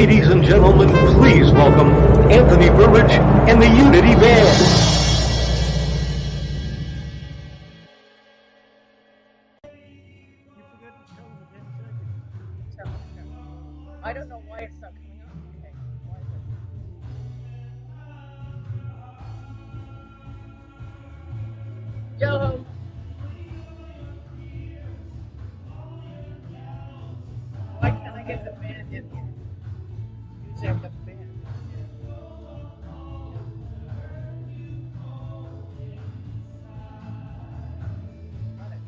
Ladies and gentlemen, please welcome Anthony Burridge and the Unity Band. I don't know why it's not coming up. Okay, why is it? Yo! Why can't I get the band in here? Usually I've got the band. Got it.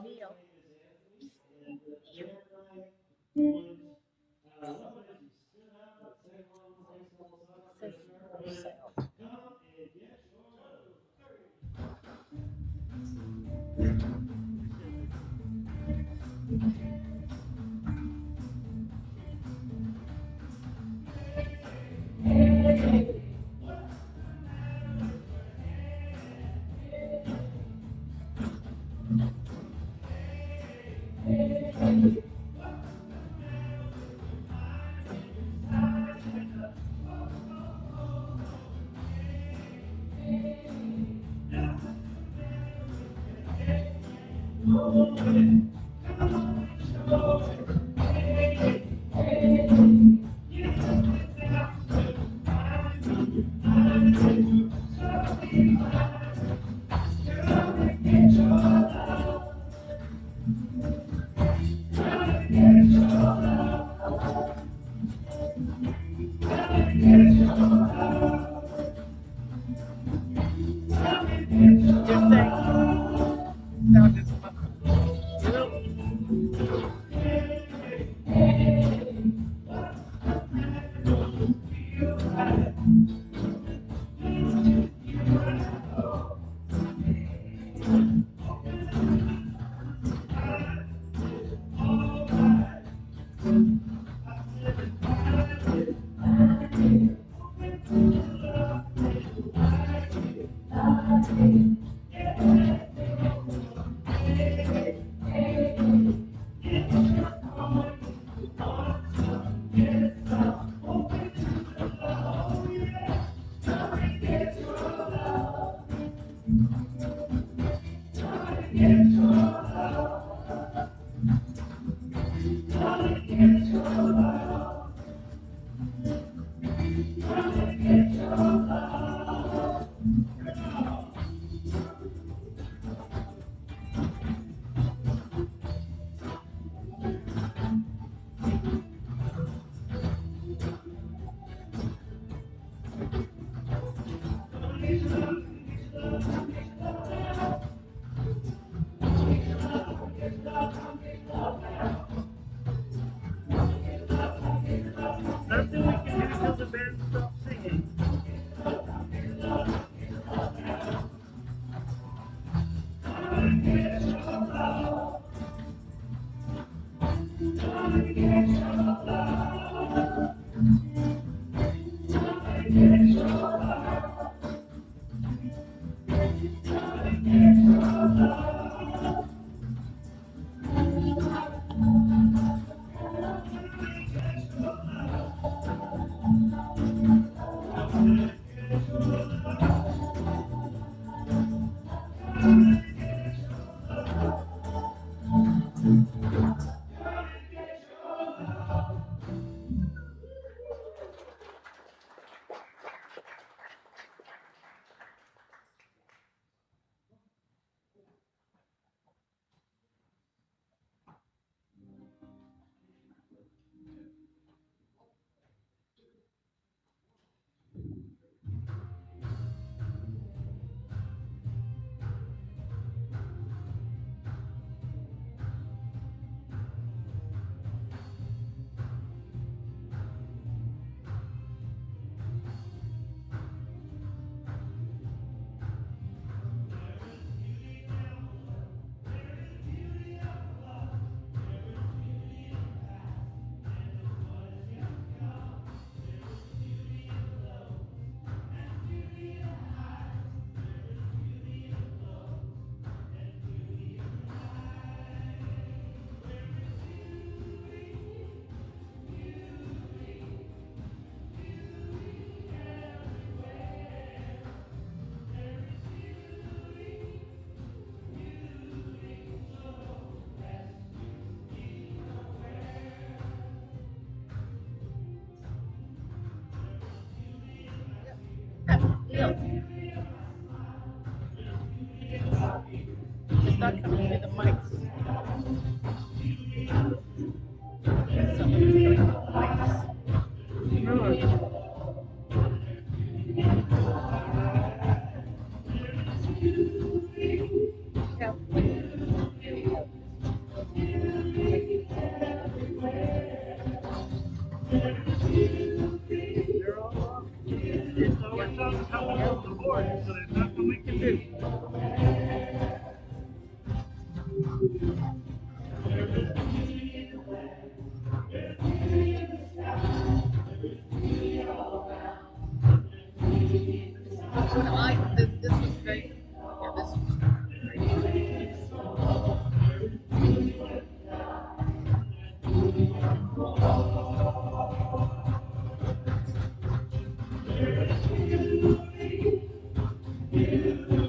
Neil. Says for sale. Just saying. Sound is Nothing we can do till the band stops singing. It's not coming through the mics. Someone's coming through the mics. They're all off. It's our song coming off the board, so there's nothing we can do. This was great. Yeah, this was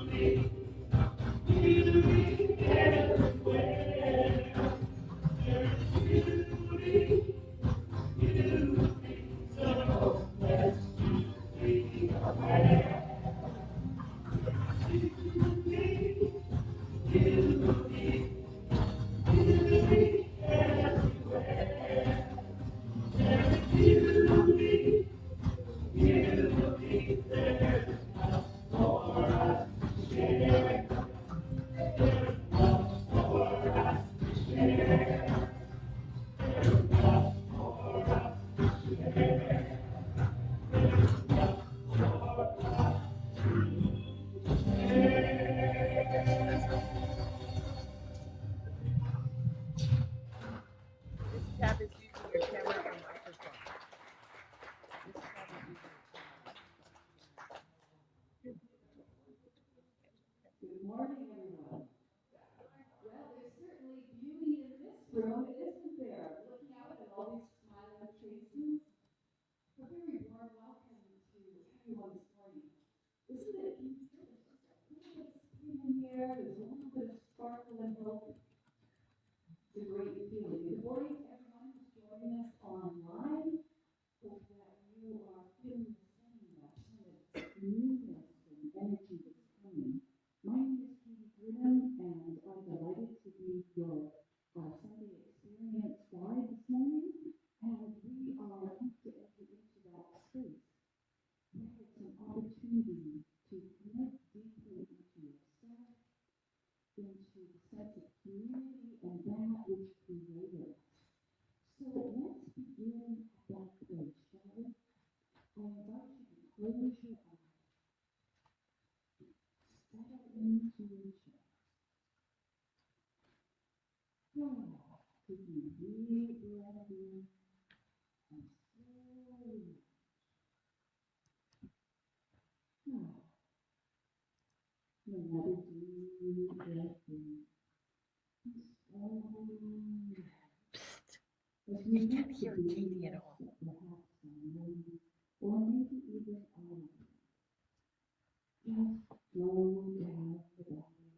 tab is using your camera or microphone. This tab is using your Good morning, everyone. Well, there's certainly beauty in this room, isn't there? Looking out at all these smiling faces. A very warm welcome to everyone this morning. Isn't it beautiful? There's just a little bit of spring in the air. There's a little bit of sparkle and hope. It's a great feeling. Good morning to everyone who's joining us online. Hope that you are feeling the same, that kind of newness and energy that's coming. My name is Katie Graham, and I'm delighted to be your Sunday experience which created us. So let's begin at that place, shall we? I invite you to close your eyes, settle into your chair. Taking a deep breath in and slowly another deep breath in and slowly. As we can't hear Katie at all. Perhaps unknown, or maybe even unknown. Just slow down the body,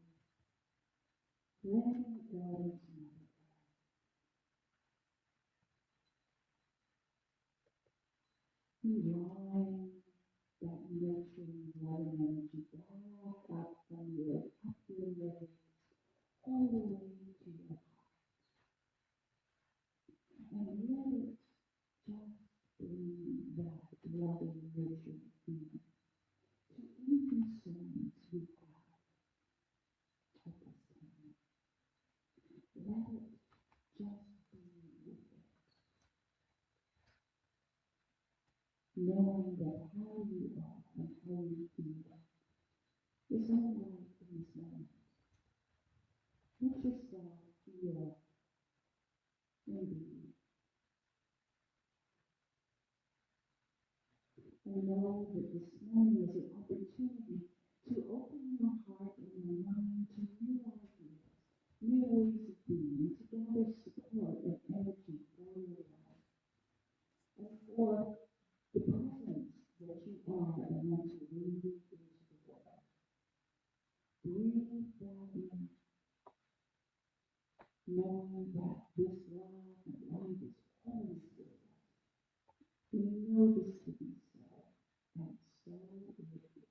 letting it go into another breath. And drawing that nurturing, loving energy back up from your legs, all the way to your heart. And let it just bring that loving, nurturing feeling to any concerns you have at this time. Let it just be with it, knowing that how you are and how you feel is all right in this moment. Let yourself feel maybe and know that this morning is an opportunity to open your heart and your mind to new ideas, new ways of being, to gather support and energy for your life and for the presence that you are and want to breathe into the world. Breathe that in, knowing that this love and life is always with us. We know this to be so, and so it is.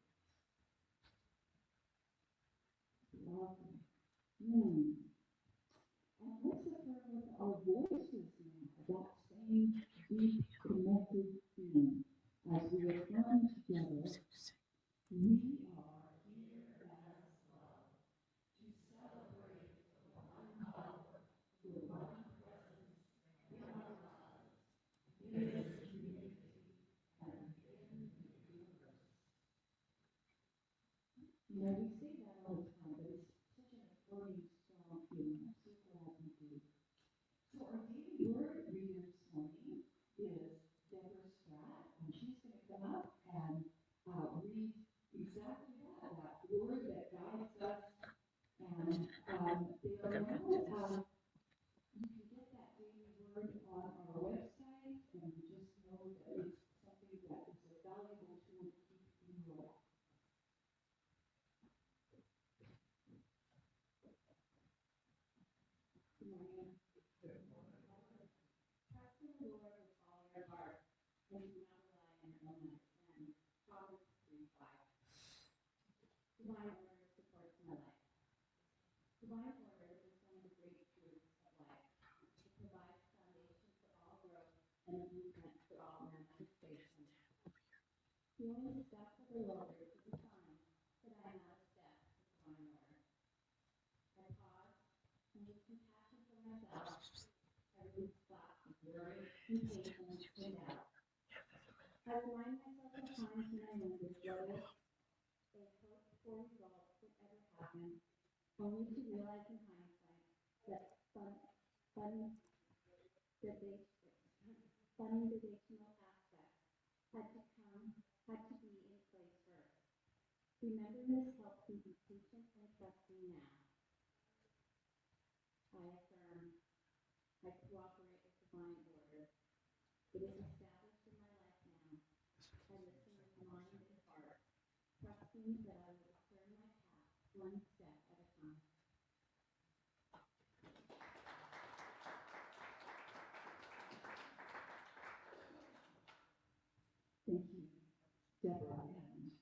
Lovely. And let's affirm with our voices now that same deep connected feeling as we affirm together, we are here as love to celebrate the one power, the one presence in our lives, in this community, and in the universe. You know, we say that all the time, but it's such an affirming, strong feeling. I'm so glad we do. So our daily word reader this morning is Deborah Stratt, and she's going to come up and read exactly that word that guides us. And they are now, you can get that daily word on our website, and just know that it's something that is a valuable tool to keep in your life. Good morning. Trust in the Lord with all your heart, and do not rely on your own understanding. Proverbs 3:5. Divine order supports my life. Divine order is one of the great truths of life. It provides foundation for all growth and a blueprint for all manifestation. The only step of the Lord is a sign that I am not a step of divine order. I pause, and with compassion for myself, I release thoughts of worry, impatience, and doubt. I remind myself of times when I wondered whether a hope for results would ever happen, only to realize in hindsight that fundational aspects had to be in place first. Remembering this helps me be patient and trusting now. I affirm, I cooperate with divine order. It is established in my life now. I listen with mind and heart, trusting that I will discern my path one step at a time. Thank you, Deborah, and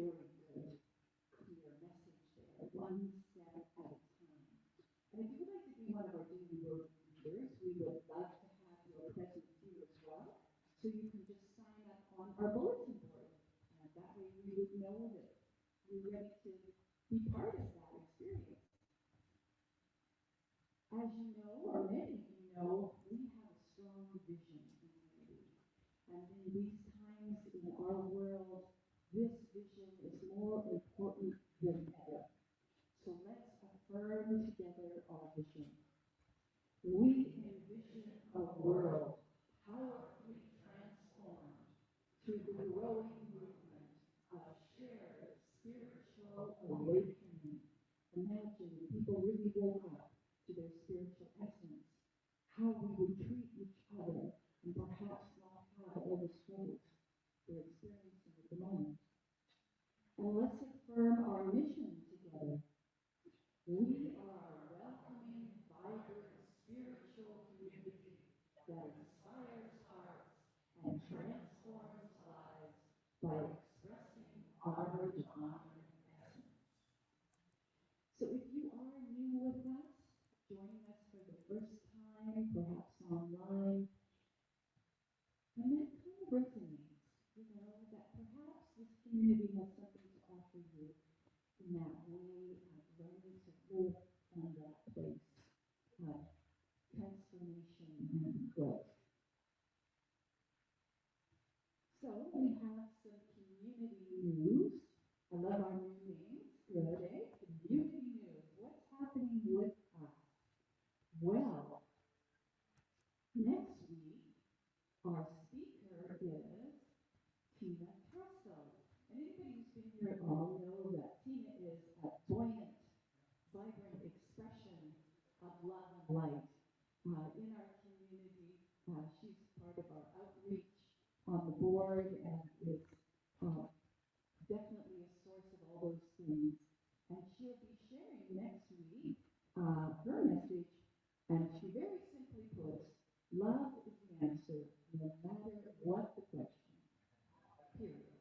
very good, clear message there, one step at a time. And if you would like to be one of our daily word readers, we would love to have your presence here as well. So you can just sign up on our bulletin board, and that way we would know that you're ready to be part of that experience. As you know, or many of you know, we have a strong vision in unity. And in these times in our world, this vision is more important than ever. So let's affirm together our vision. We envision a world powerfully transformed through the growing movement of shared spiritual awakening. Imagine if people really woke up to their spiritual essence, how we would treat each other and perhaps not have all the struggles we're experiencing at the moment. And let's affirm our mission together. We are a welcoming, vibrant, spiritual community that inspires hearts and transforms lives by expressing our divine essence. So if you are new with us, joining us for the first time, perhaps online, and that kind of resonates, that perhaps this community has something to offer you in that way of learning to live from that place of transformation and growth. So we have some community news. I love our new names. Good, eh? Community news. What's happening with us? Well, next week, our speaker is Tina Trussell. And anybody who's been here at all know that Tina is a buoyant, vibrant expression of love and light in our community. She's part of our outreach on the board and is uh, definitely a source of all those things. And she'll be sharing next week her message, and she very simply puts, love is the answer, no matter what the question. Period.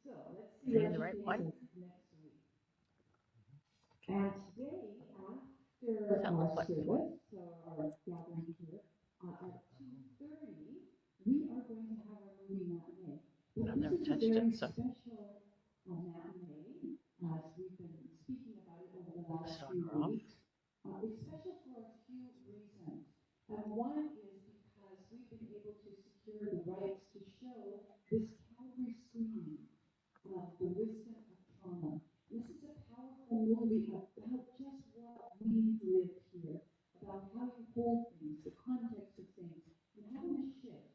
So let's see what she takes us next week. And today, after our service, so our gathering here, at 2:30, we are going to have our movie matinee. But this is a very special matinee, as we've been speaking about it over the last few weeks. It's special for a few reasons. And one is because we've been able to secure the rights to show this Calvary screening of The Wisdom of Trauma. This is a powerful movie about just what we live here, about how you hold things, the context of things, and having a shift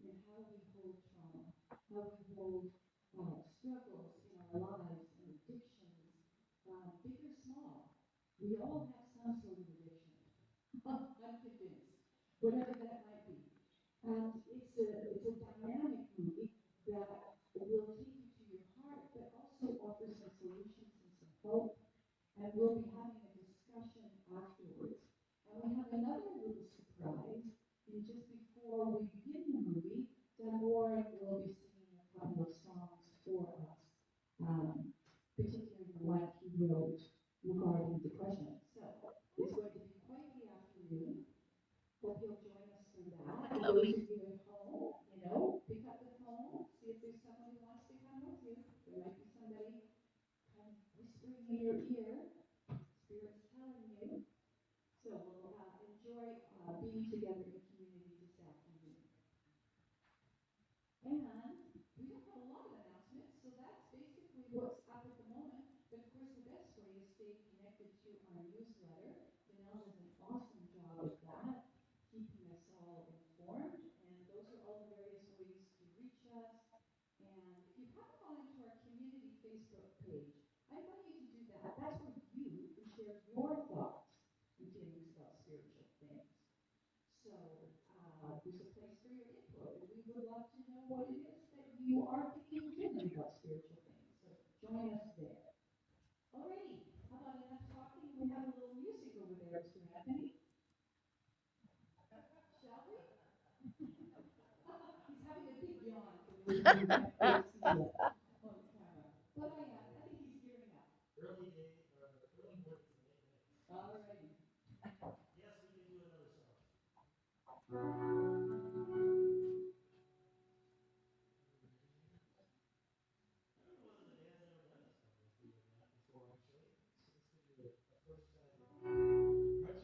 in how we hold trauma, how we hold struggles in our lives and addictions, big or small. We all have some sort of addiction. I'm convinced, whatever that might be. And it's a dynamic movie that will take you to your heart, but also offer some solutions and some hope. And we'll be having a discussion afterwards. And we have another little surprise. In just before we begin the movie, Dan Warren will be singing a couple of songs for us, particularly the one he wrote regarding depression. So it's going to be quite the afternoon. Hope you'll join us for that. For those of you at home, pick up the phone, see if there's someone who wants to come with you. There might be somebody kind of whispering in your ear, Spirit's telling you. So we'll enjoy being together in community this afternoon. And we don't have a lot of announcements, so that's basically what's up at the moment. But of course, the best way is stay connected to our newsletter. Janelle does an awesome job of that, keeping us all informed. And those are all the various ways to reach us. And if you haven't gone into our community Facebook page, I invite you to do that. That's where you can share your thoughts and feelings about spiritual things. So there's a place for your input, and we would love to know what it is that you are thinking and feeling about spiritual things. So join us there. Alrighty, how about enough talking? We have a little music over there, Mr. Anthony. Shall we? He's having a big yawn for those of you who can't quite see it on camera. But I think he's gearing up. Early day, early mornings and late nights. Alrighty. Yes, we can do another song. I don't know whether the band's ever done this one before, actually. So this could be a first time. Aren't you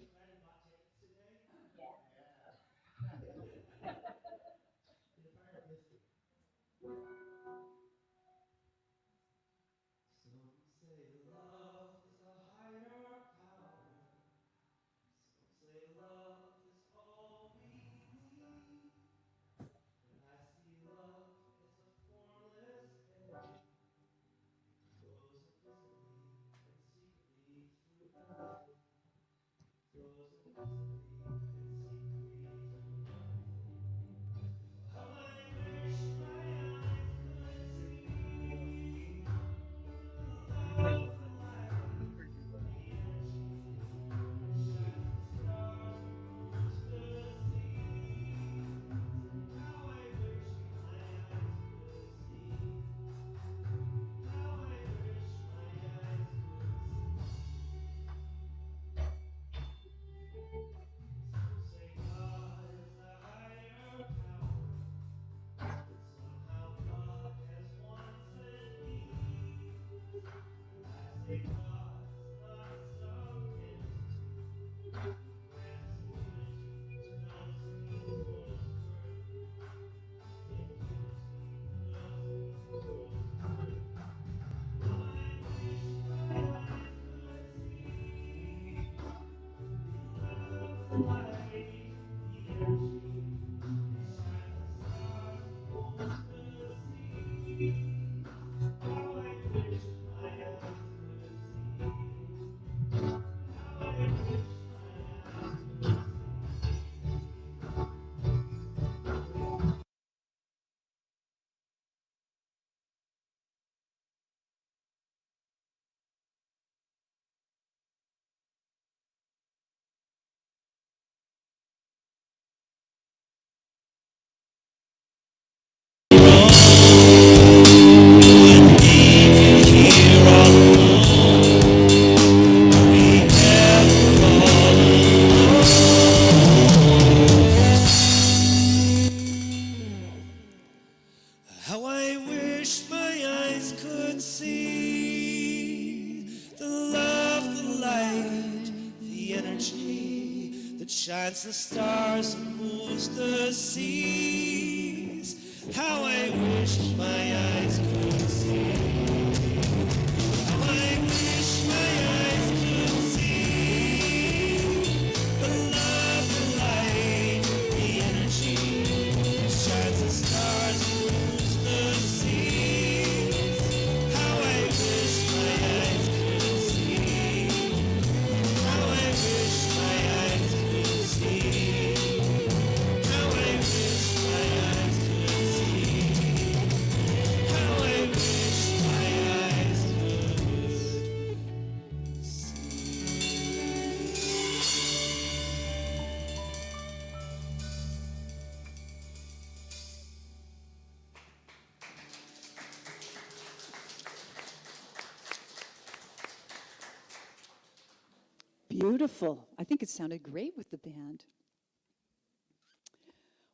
How I wish my eyes could see the love, the light, the energy that shines the stars and moves the seas. How I wish my eyes could see. How I wish my eyes could see the love, the light, the energy that shines the stars and moves the seas. How I wish my eyes could see. How I wish my eyes could see. How I wish my eyes could see. How I wish my eyes could Beautiful. I think it sounded great with the band.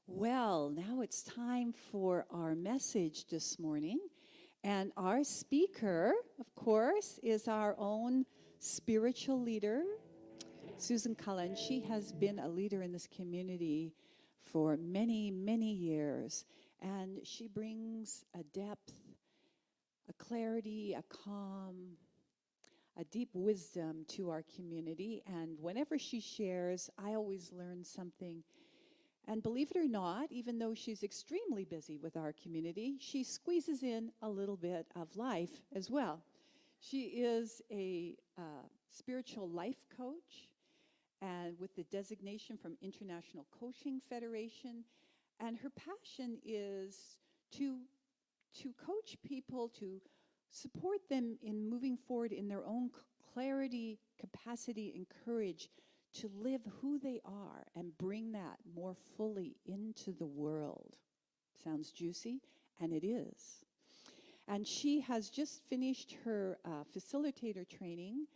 Well, now it's time for our message this morning. And our speaker, of course, is our own spiritual leader, Susan Cullen. She has been a leader in this community for many, many years. And she brings a depth, a clarity, a calm, a deep wisdom to our community. And whenever she shares, I always learn something. And believe it or not, even though she's extremely busy with our community, she squeezes in a little bit of life as well. She is a spiritual life coach and with the designation from International Coaching Federation. And her passion is to coach people, to support them in moving forward in their own clarity, capacity, and courage to live who they are and bring that more fully into the world. Sounds juicy, and it is. And she has just finished her facilitator training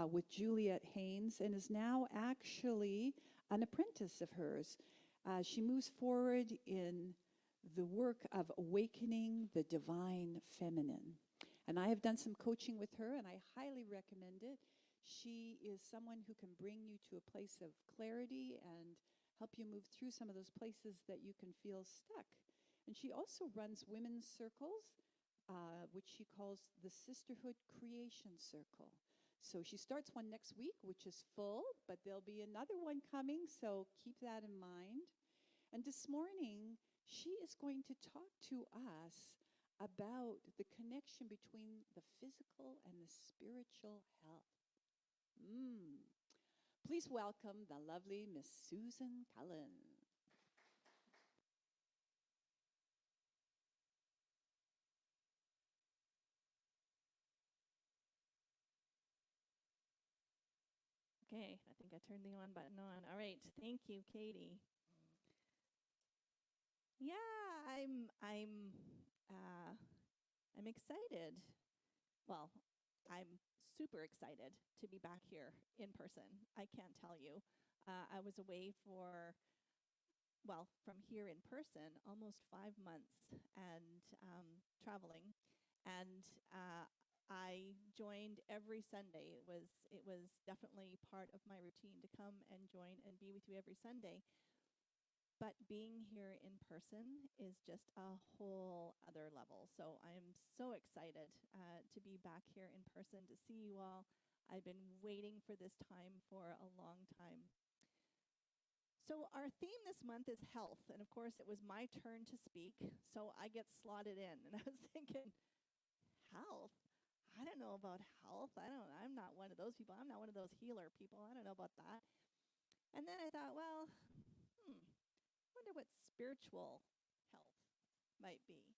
with Juliet Haynes and is now actually an apprentice of hers. She moves forward in the work of awakening the divine feminine. And I have done some coaching with her, and I highly recommend it. She is someone who can bring you to a place of clarity and help you move through some of those places that you can feel stuck. And she also runs women's circles, which she calls the Sisterhood Creation Circle. So she starts one next week, which is full, but there'll be another one coming, so keep that in mind. And this morning, she is going to talk to us about the connection between the physical and the spiritual health. Please welcome the lovely Miss Susan Cullen. Okay, I think I turned the on button on. All right, thank you, Katie. Yeah, I'm excited. Well, I'm super excited to be back here in person. I can't tell you. I was away for, well, from here in person, almost 5 months and traveling, and I joined every Sunday. It was definitely part of my routine to come and join and be with you every Sunday. But being here in person is just a whole other level. So I'm so excited to be back here in person, to see you all. I've been waiting for this time for a long time. So our theme this month is health. And of course, it was my turn to speak. So I get slotted in. And I was thinking, health? I don't know about health. I'm not one of those people. I'm not one of those healer people. I don't know about that. And then I thought, well, wonder what spiritual health might be.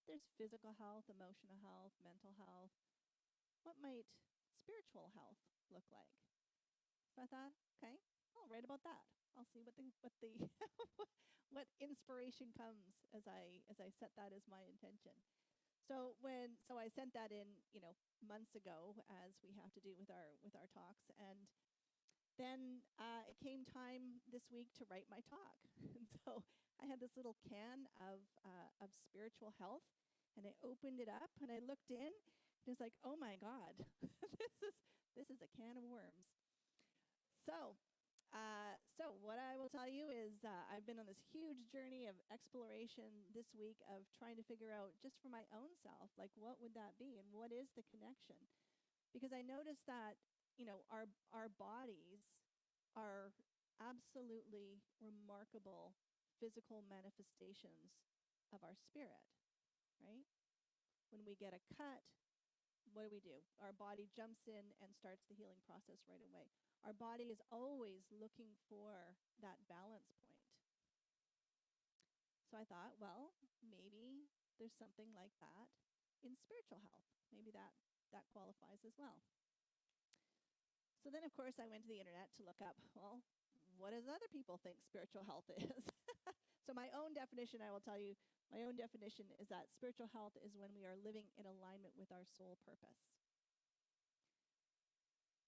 There's physical health, emotional health, mental health. What might spiritual health look like? So I thought, okay, I'll write about that. I'll see what the what inspiration comes as I set that as my intention. So I sent that in, months ago, as we have to do with our talks, and then it came time this week to write my talk. And so I had this little can of spiritual health, and I opened it up and I looked in, and it was like, oh my God, this is a can of worms. So what I will tell you is I've been on this huge journey of exploration this week of trying to figure out, just for my own self, like, what would that be and what is the connection? Because I noticed that, our bodies are absolutely remarkable physical manifestations of our spirit, right? When we get a cut, what do? Our body jumps in and starts the healing process right away. Our body is always looking for that balance point. So I thought, well, maybe there's something like that in spiritual health. Maybe that qualifies as well. So then, of course, I went to the internet to look up, well, what does other people think spiritual health is? So my own definition, I will tell you, my own definition is that spiritual health is when we are living in alignment with our soul purpose.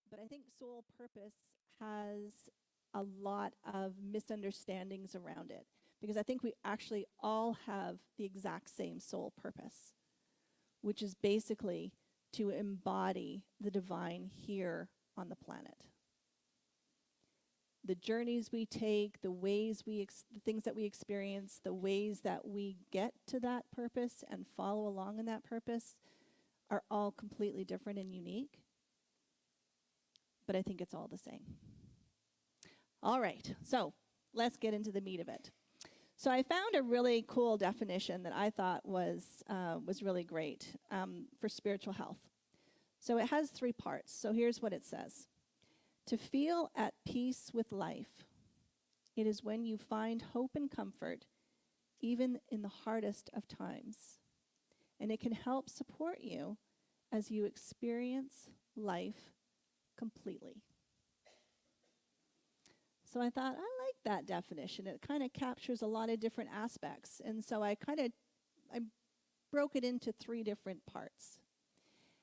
But I think soul purpose has a lot of misunderstandings around it, because I think we actually all have the exact same soul purpose, which is basically to embody the divine here on the planet. The journeys we take, the ways the things that we experience, the ways that we get to that purpose and follow along in that purpose are all completely different and unique. But I think it's all the same. All right, so let's get into the meat of it. So I found a really cool definition that I thought was really great for spiritual health. So it has 3 parts. So here's what it says. To feel at peace with life, it is when you find hope and comfort, even in the hardest of times. And it can help support you as you experience life completely. So I thought, I like that definition. It kind of captures a lot of different aspects. And so I broke it into 3 different parts.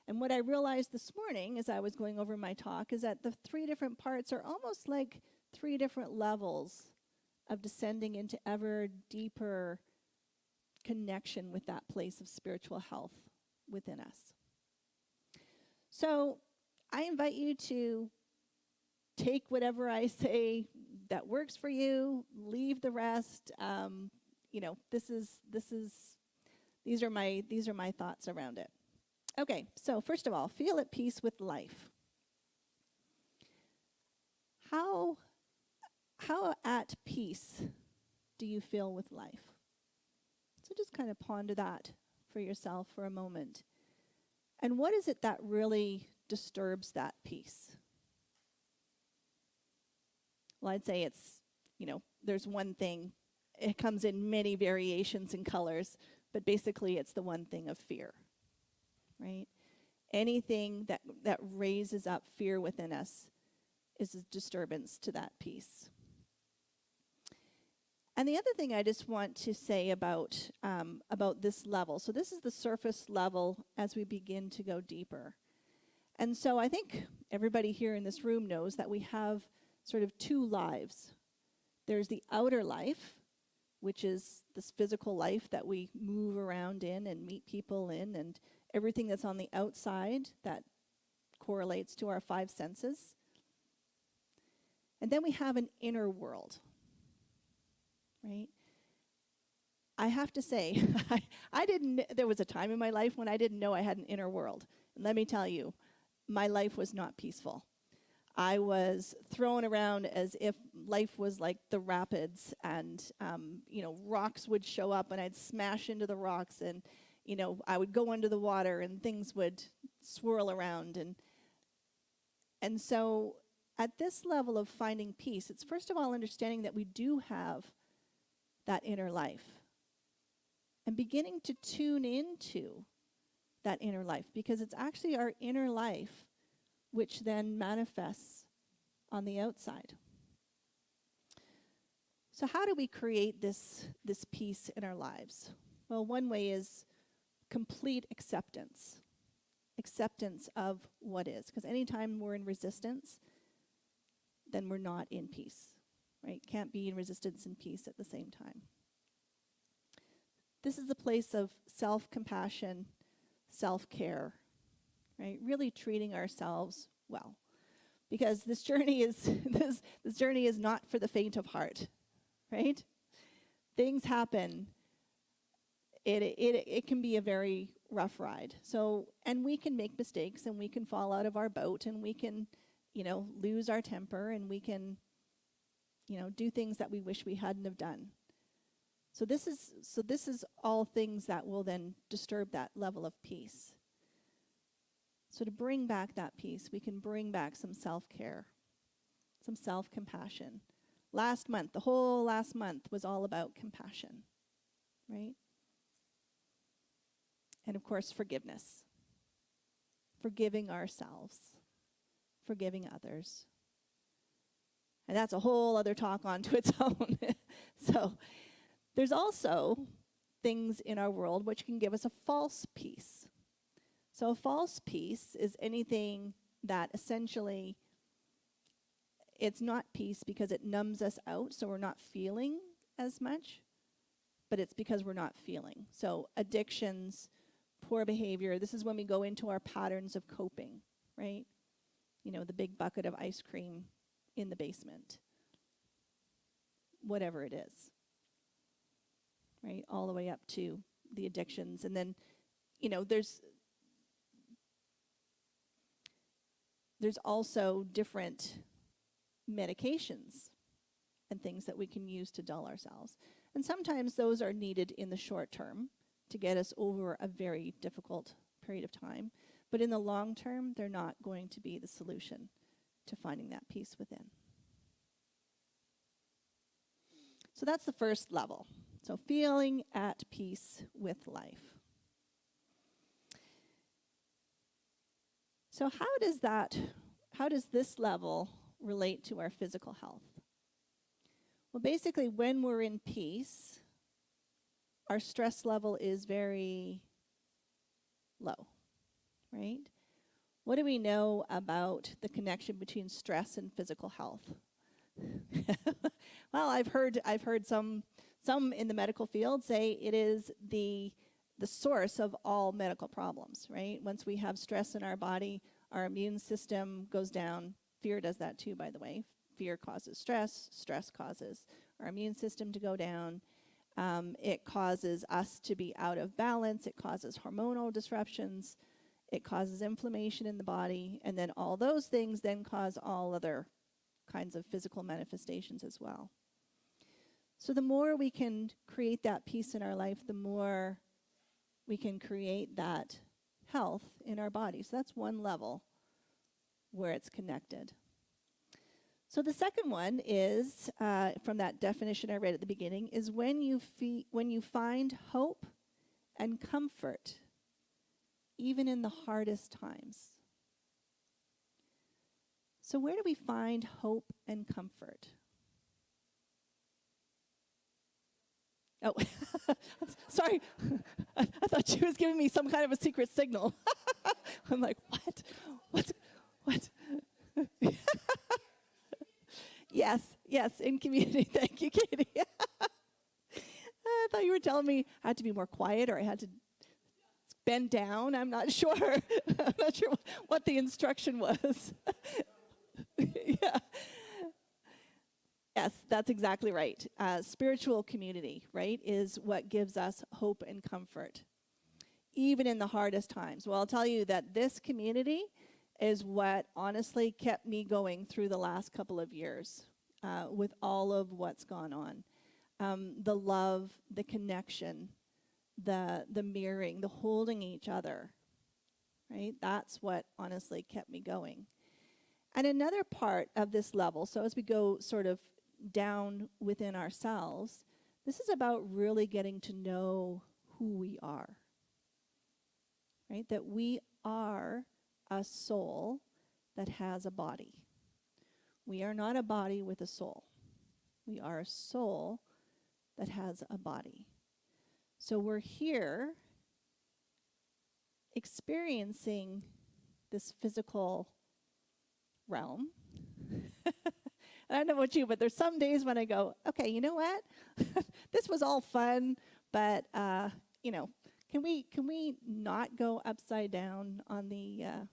And what I realized this morning as I was going over my talk is that the 3 different parts are almost like 3 different levels of descending into ever deeper connection with that place of spiritual health within us. So I invite you to take whatever I say that works for you, leave the rest. These are my thoughts around it. Okay, so first of all, feel at peace with life. How at peace do you feel with life? So just kind of ponder that for yourself for a moment. And what is it that really disturbs that peace? Well, I'd say it's, there's one thing. It comes in many variations and colors, but basically it's the one thing of fear, right? Anything that raises up fear within us is a disturbance to that peace. And the other thing I just want to say about this level, so this is the surface level as we begin to go deeper. And so I think everybody here in this room knows that we have sort of two lives. There's the outer life, which is this physical life that we move around in and meet people in, and everything that's on the outside that correlates to our five senses. And then we have an inner world, right? I have to say, there was a time in my life when I didn't know I had an inner world. And let me tell you, my life was not peaceful. I was thrown around as if life was like the rapids, and rocks would show up and I'd smash into the rocks, and I would go under the water and things would swirl around. And so at this level of finding peace, it's first of all understanding that we do have that inner life and beginning to tune into that inner life, because it's actually our inner life which then manifests on the outside. So how do we create this peace in our lives? Well, one way is complete acceptance of what is. Because anytime we're in resistance, then we're not in peace, right? Can't be in resistance and peace at the same time. This is a place of self-compassion, self-care, right? Really treating ourselves well. Because this journey is this journey is not for the faint of heart, right? Things happen. It can be a very rough ride. So, and we can make mistakes, and we can fall out of our boat, and we can, lose our temper, and we can, do things that we wish we hadn't have done. So this is all things that will then disturb that level of peace. So to bring back that peace, we can bring back some self-care, some self-compassion. The whole last month was all about compassion, right? And of course, forgiveness. Forgiving ourselves, forgiving others. And that's a whole other talk onto its own. So there's also things in our world which can give us a false peace. So a false peace is anything that essentially, it's not peace because it numbs us out, so we're not feeling as much, but it's because we're not feeling. So addictions, poor behavior, this is when we go into our patterns of coping, right? The big bucket of ice cream in the basement, whatever it is, right? All the way up to the addictions. And then, there's also different medications and things that we can use to dull ourselves. And sometimes those are needed in the short term to get us over a very difficult period of time. But in the long term, they're not going to be the solution to finding that peace within. So that's the first level. So feeling at peace with life. So how does this level relate to our physical health? Well, basically, when we're in peace, our stress level is very low, right? What do we know about the connection between stress and physical health? Well, I've heard some in the medical field say it is the source of all medical problems, right? Once we have stress in our body, our immune system goes down. Fear does that too, by the way. Fear causes stress. Stress causes our immune system to go down. It causes us to be out of balance. It causes hormonal disruptions. It causes inflammation in the body. And then all those things then cause all other kinds of physical manifestations as well. So the more we can create that peace in our life, the more we can create that health in our body. So that's one level where it's connected. So the second one is, from that definition I read at the beginning, is when you find hope and comfort, even in the hardest times. So where do we find hope and comfort? Oh, sorry. I thought she was giving me some kind of a secret signal. I'm like, what? What? Yes, in community. Thank you, Katie. I thought you were telling me I had to be more quiet or I had to bend down. I'm not sure. I'm not sure what the instruction was. Yeah. Yes, that's exactly right. Spiritual community, right, is what gives us hope and comfort, even in the hardest times. Well, I'll tell you that this community is what honestly kept me going through the last couple of years with all of what's gone on. The love, the connection, the mirroring, the holding each other, right? That's what honestly kept me going. And another part of this level, so as we go sort of down within ourselves, this is about really getting to know who we are, right? That we are a soul that has a body. We are not a body with a soul. We are a soul that has a body. So we're here experiencing this physical realm. I don't know about you, but there's some days when I go, okay, you know what? This was all fun, but can we not go upside down on the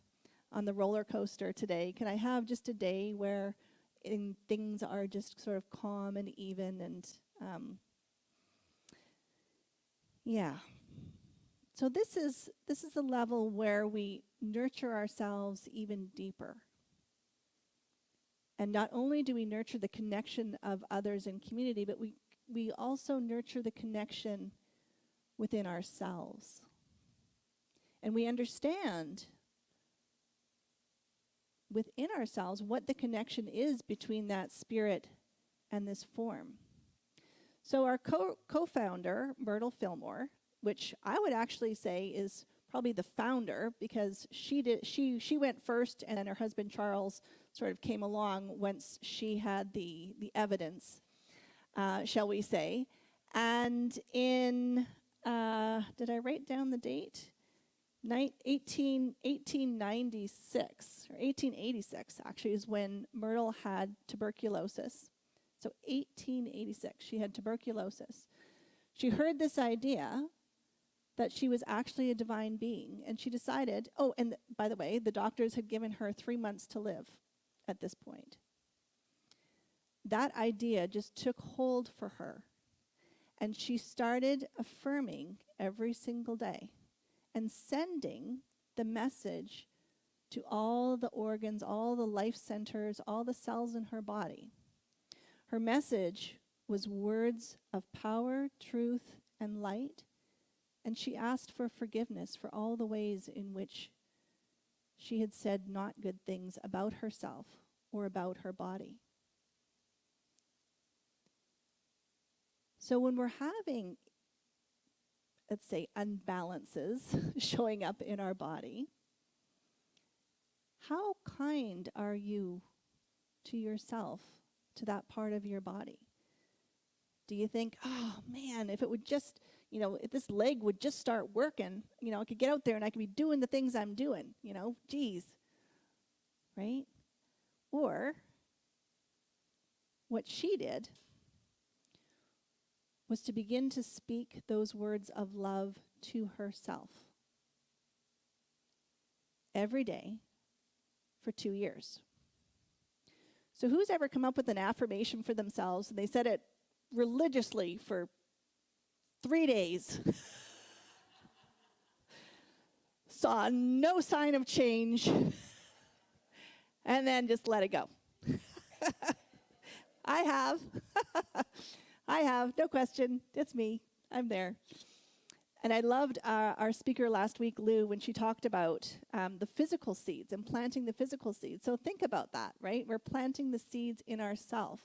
roller coaster today? Can I have just a day where things are just sort of calm and even and yeah. So this is a level where we nurture ourselves even deeper. And not only do we nurture the connection of others in community, but we also nurture the connection within ourselves. And we understand within ourselves what the connection is between that spirit and this form. So our co-founder, Myrtle Fillmore, which I would actually say is probably the founder, because she went first, and then her husband Charles sort of came along once she had the evidence, shall we say. And in, did I write down the date? 1896, or 1886 actually, is when Myrtle had tuberculosis. So 1886, she had tuberculosis. She heard this idea that she was actually a divine being, and she decided, and by the way, the doctors had given her 3 months to live at this point. That idea just took hold for her, and she started affirming every single day and sending the message to all the organs, all the life centers, all the cells in her body. Her message was words of power, truth, and light, and she asked for forgiveness for all the ways in which she had said not good things about herself or about her body. So when we're having, let's say, unbalances showing up in our body, how kind are you to yourself, to that part of your body? Do you think, oh man, if it would just, if this leg would just start working, I could get out there and I could be doing the things I'm doing, geez, right? Or what she did was to begin to speak those words of love to herself every day for 2 years. So who's ever come up with an affirmation for themselves and they said it religiously for 3 days? Saw no sign of change, and then just let it go. I have, no question. It's me. I'm there. And I loved our speaker last week, Lou, when she talked about the physical seeds and planting the physical seeds. So think about that, right? We're planting the seeds in ourself.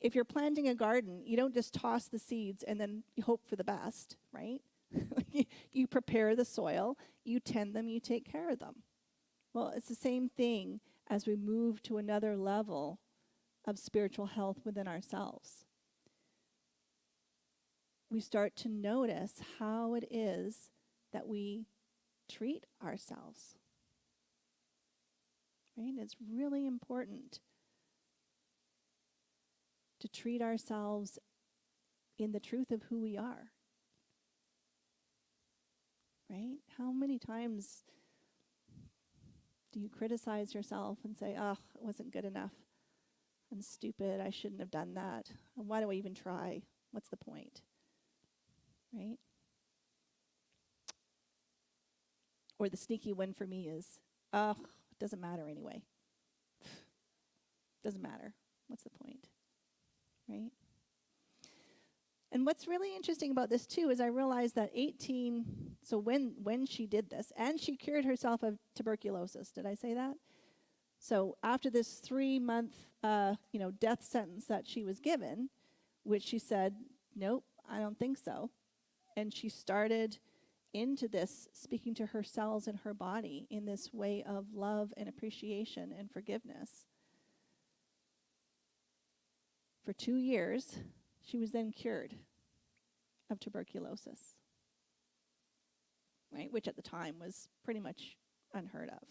If you're planting a garden, you don't just toss the seeds and then you hope for the best, right? You prepare the soil, you tend them, you take care of them. Well, it's the same thing as we move to another level of spiritual health within ourselves. We start to notice how it is that we treat ourselves. Right? It's really important to treat ourselves in the truth of who we are. Right? How many times do you criticize yourself and say, oh, it wasn't good enough. I'm stupid. I shouldn't have done that. Why do I even try? What's the point? Right? Or the sneaky one for me is, oh, it doesn't matter anyway. Doesn't matter. What's the point? Right? And what's really interesting about this too is I realized that so when she did this, and she cured herself of tuberculosis. Did I say that? So after this 3-month death sentence that she was given, which she said, nope, I don't think so. And she started into this, speaking to her cells in her body in this way of love and appreciation and forgiveness. For 2 years, she was then cured of tuberculosis, right? Which at the time was pretty much unheard of.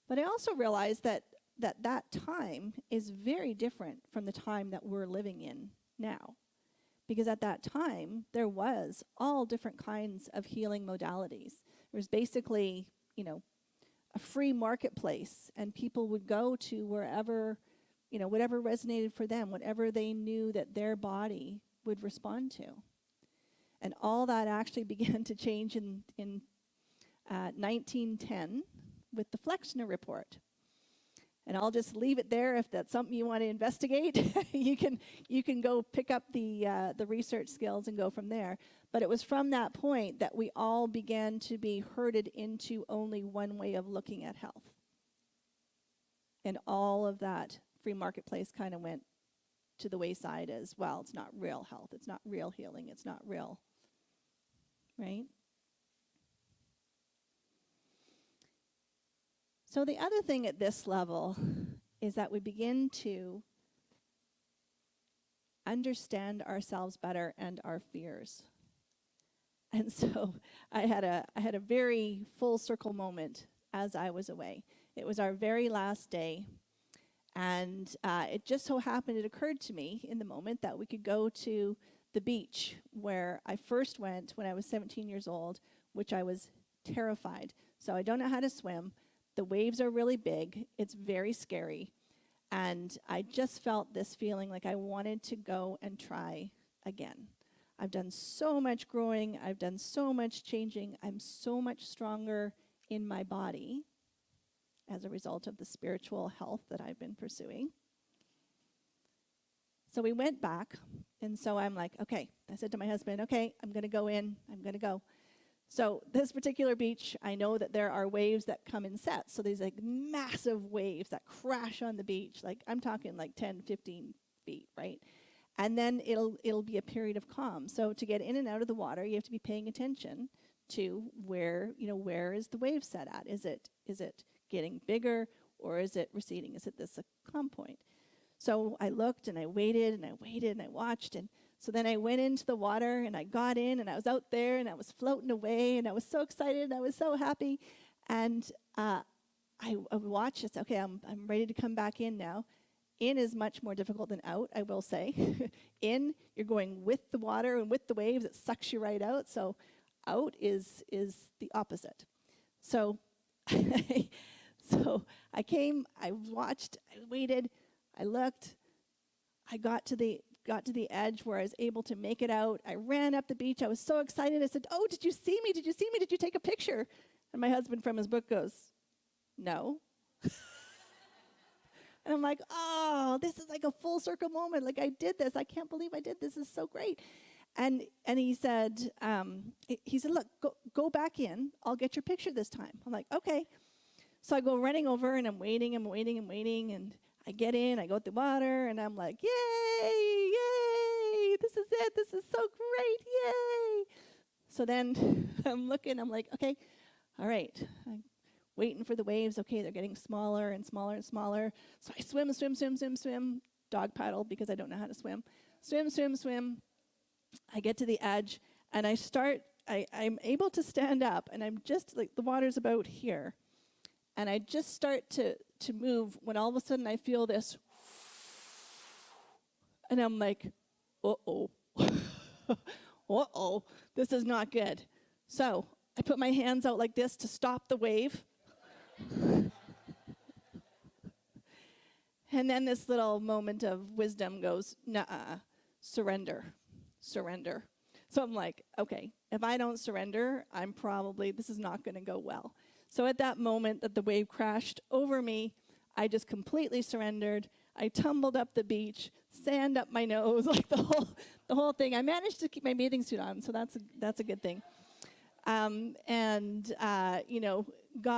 But I also realized that time is very different from the time that we're living in now. Because at that time, there was all different kinds of healing modalities. There was basically, a free marketplace, and people would go to wherever, whatever resonated for them, whatever they knew that their body would respond to. And all that actually began to change in 1910 with the Flexner Report. And I'll just leave it there. If that's something you want to investigate, you can go pick up the research skills and go from there. But it was from that point that we all began to be herded into only one way of looking at health. And all of that free marketplace kind of went to the wayside as well. It's not real health. It's not real healing. It's not real. Right? So the other thing at this level is that we begin to understand ourselves better and our fears. And so I had a very full circle moment as I was away. It was our very last day, and it just so happened, it occurred to me in the moment that we could go to the beach where I first went when I was 17 years old, which I was terrified. So I don't know how to swim. The waves are really big. It's very scary. And I just felt this feeling like I wanted to go and try again. I've done so much growing. I've done so much changing. I'm so much stronger in my body as a result of the spiritual health that I've been pursuing. So we went back. And so I'm like, okay. I said to my husband, okay, I'm going to go in. I'm going to go. So this particular beach, I know that there are waves that come in sets. So there's like massive waves that crash on the beach. Like I'm talking like 10, 15 feet, right? And then it'll be a period of calm. So to get in and out of the water, you have to be paying attention to where is the wave set at? Is it getting bigger, or is it receding? Is it this a calm point? So I looked and I waited and I waited and I watched, and so then I went into the water and I got in and I was out there and I was floating away and I was so excited and I was so happy. And I watched this. Okay, I'm ready to come back in now. In is much more difficult than out, I will say. In, you're going with the water and with the waves. It sucks you right out. So out is the opposite. So I came, I watched, I waited, I looked, I got to the edge where I was able to make it out. I ran up the beach. I was so excited. I said, oh, did you see me? Did you see me? Did you take a picture? And my husband from his book goes, no. And I'm like, oh, this is like a full circle moment. Like I did this. I can't believe I did this. This is so great. And he said, look, go back in. I'll get your picture this time. I'm like, okay. So I go running over, and I'm waiting, and I get in, I go with the water, and I'm like, yay, this is it, this is so great, yay. So then I'm looking, I'm like, okay, all right, I'm waiting for the waves. Okay, they're getting smaller and smaller and smaller. So I swim, dog paddle because I don't know how to swim. Swim. I get to the edge, and I'm able to stand up, and I'm just like, the water's about here. And I just start to move when all of a sudden I feel this, and I'm like, uh-oh, this is not good. So I put my hands out like this to stop the wave. And then this little moment of wisdom goes, nuh-uh, surrender. So I'm like, okay, if I don't surrender, this is not going to go well. So at that moment that the wave crashed over me, I just completely surrendered. I tumbled up the beach, sand up my nose, like the whole thing. I managed to keep my bathing suit on, so that's a good thing. Got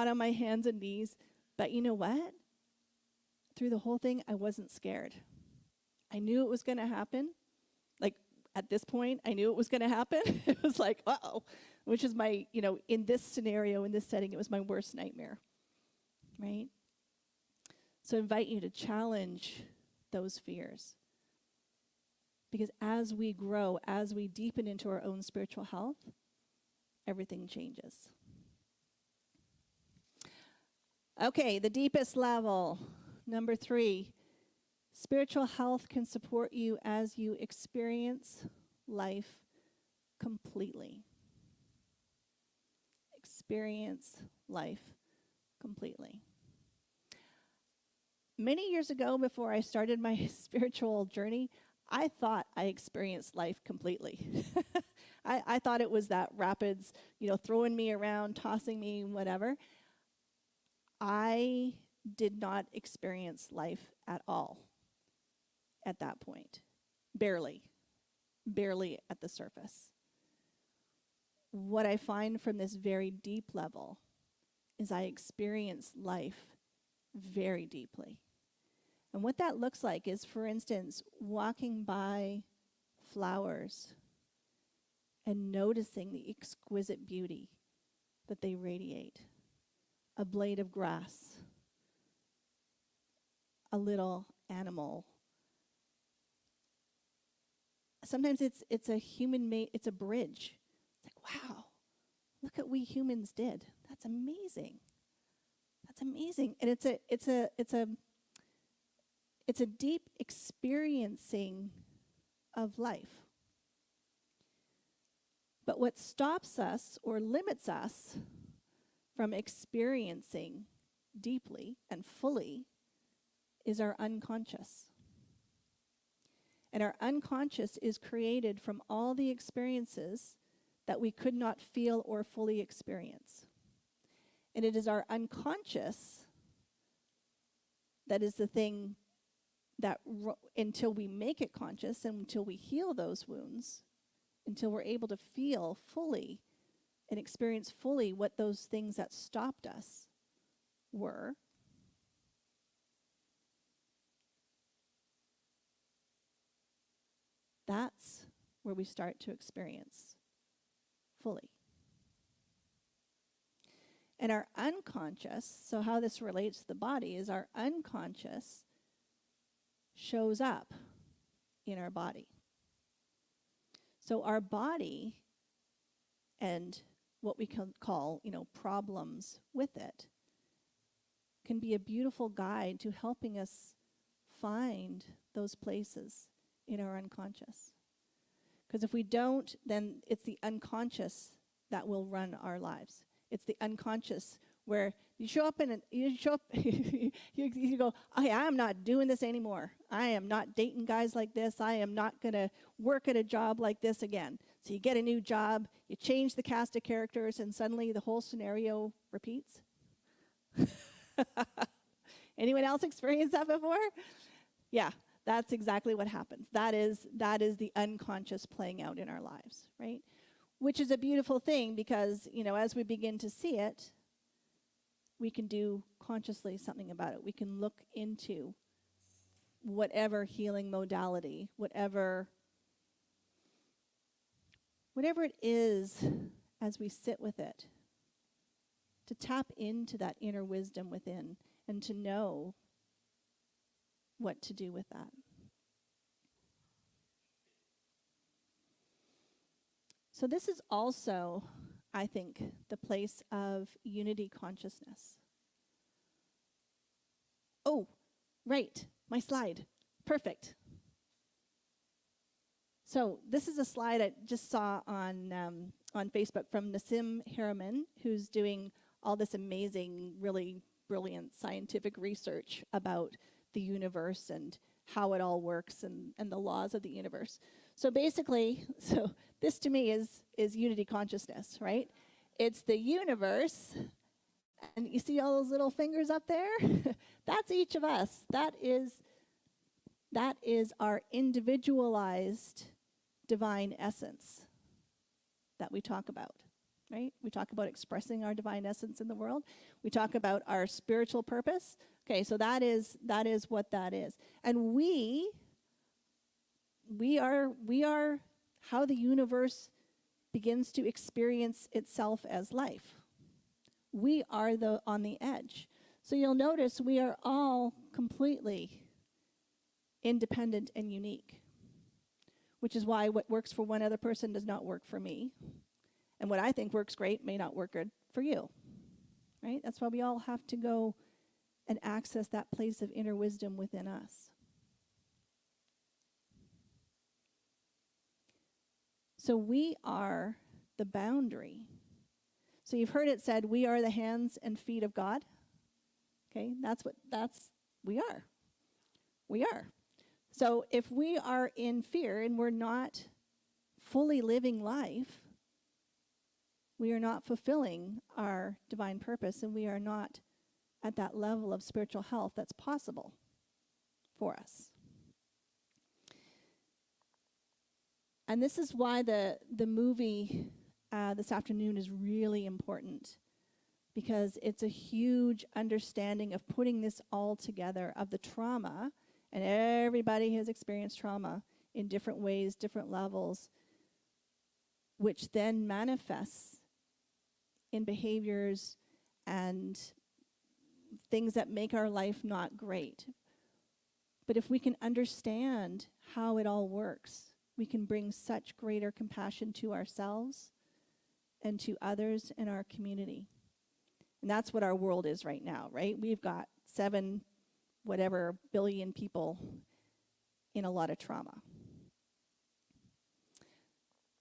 on my hands and knees. But you know what? Through the whole thing, I wasn't scared. I knew it was going to happen. Like, at this point, I knew it was going to happen. It was like, uh-oh, which is my, in this scenario, in this setting, it was my worst nightmare, right? So I invite you to challenge those fears. Because as we grow, as we deepen into our own spiritual health, everything changes. Okay, the deepest level, number 3. Spiritual health can support you as you experience life completely. Experience life completely. Many years ago, before I started my spiritual journey, I thought I experienced life completely. I thought it was that rapids, throwing me around, tossing me, whatever. I did not experience life at all at that point. Barely at the surface. What I find from this very deep level is I experience life very deeply. And what that looks like is, for instance, walking by flowers and noticing the exquisite beauty that they radiate. A blade of grass, a little animal. Sometimes it's a human-made, it's a bridge. It's like, wow, look what we humans did. That's amazing. And it's a deep experiencing of life. But what stops us or limits us from experiencing deeply and fully is our unconscious. And our unconscious is created from all the experiences that we could not feel or fully experience. And it is our unconscious that is the thing that until we make it conscious and until we heal those wounds, until we're able to feel fully and experience fully what those things that stopped us were, that's where we start to experience fully. And our unconscious, so how this relates to the body, is our unconscious shows up in our body. So our body and what we can call, problems with it can be a beautiful guide to helping us find those places in our unconscious. Because if we don't, then it's the unconscious that will run our lives. It's the unconscious where you show up you go, I am not doing this anymore. I am not dating guys like this. I am not going to work at a job like this again. So you get a new job, you change the cast of characters, and suddenly the whole scenario repeats. Anyone else experienced that before? Yeah, That's exactly what happens. That is the unconscious playing out in our lives, right? Which is a beautiful thing because, as we begin to see it, we can do consciously something about it. We can look into whatever healing modality, whatever it is, as we sit with it, to tap into that inner wisdom within and to know what to do with that. So this is also, I think, the place of unity consciousness. Oh, right, my slide. Perfect. So this is a slide I just saw on Facebook from Nassim Haramein, who's doing all this amazing, really brilliant scientific research about the universe and how it all works and the laws of the universe. So basically, this to me is unity consciousness, right? It's the universe, and you see all those little fingers up there? That's each of us. That is our individualized divine essence that we talk about, right? We talk about expressing our divine essence in the world. We talk about our spiritual purpose. Okay, so that is what that is. And we are how the universe begins to experience itself as life. We are on the edge. So you'll notice we are all completely independent and unique, which is why what works for one other person does not work for me. And what I think works great may not work good for you, right? That's why we all have to go and access that place of inner wisdom within us. So we are the boundary. So you've heard it said, we are the hands and feet of God. Okay, we are. We are. So if we are in fear and we're not fully living life, we are not fulfilling our divine purpose, and we are not at that level of spiritual health that's possible for us. And this is why the movie this afternoon is really important, because it's a huge understanding of putting this all together, of the trauma, and everybody has experienced trauma in different ways, different levels, which then manifests in behaviors and things that make our life not great. But if we can understand how it all works, we can bring such greater compassion to ourselves and to others in our community. And that's what our world is right now, right? We've got 7 billion people in a lot of trauma.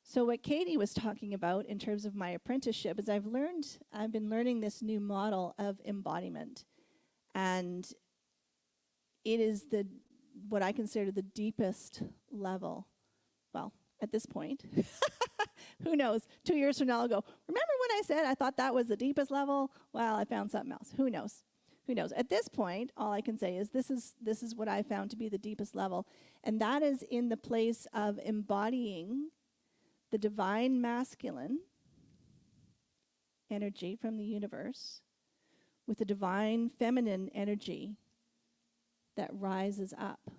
So what Katie was talking about in terms of my apprenticeship is I've been learning this new model of embodiment. And it is what I consider the deepest level. Well, at this point, who knows? 2 years from now, I'll go, remember when I said I thought that was the deepest level? Well, I found something else. Who knows? Who knows? At this point, all I can say is this is what I found to be the deepest level. And that is in the place of embodying the divine masculine energy from the universe with the divine feminine energy that rises up.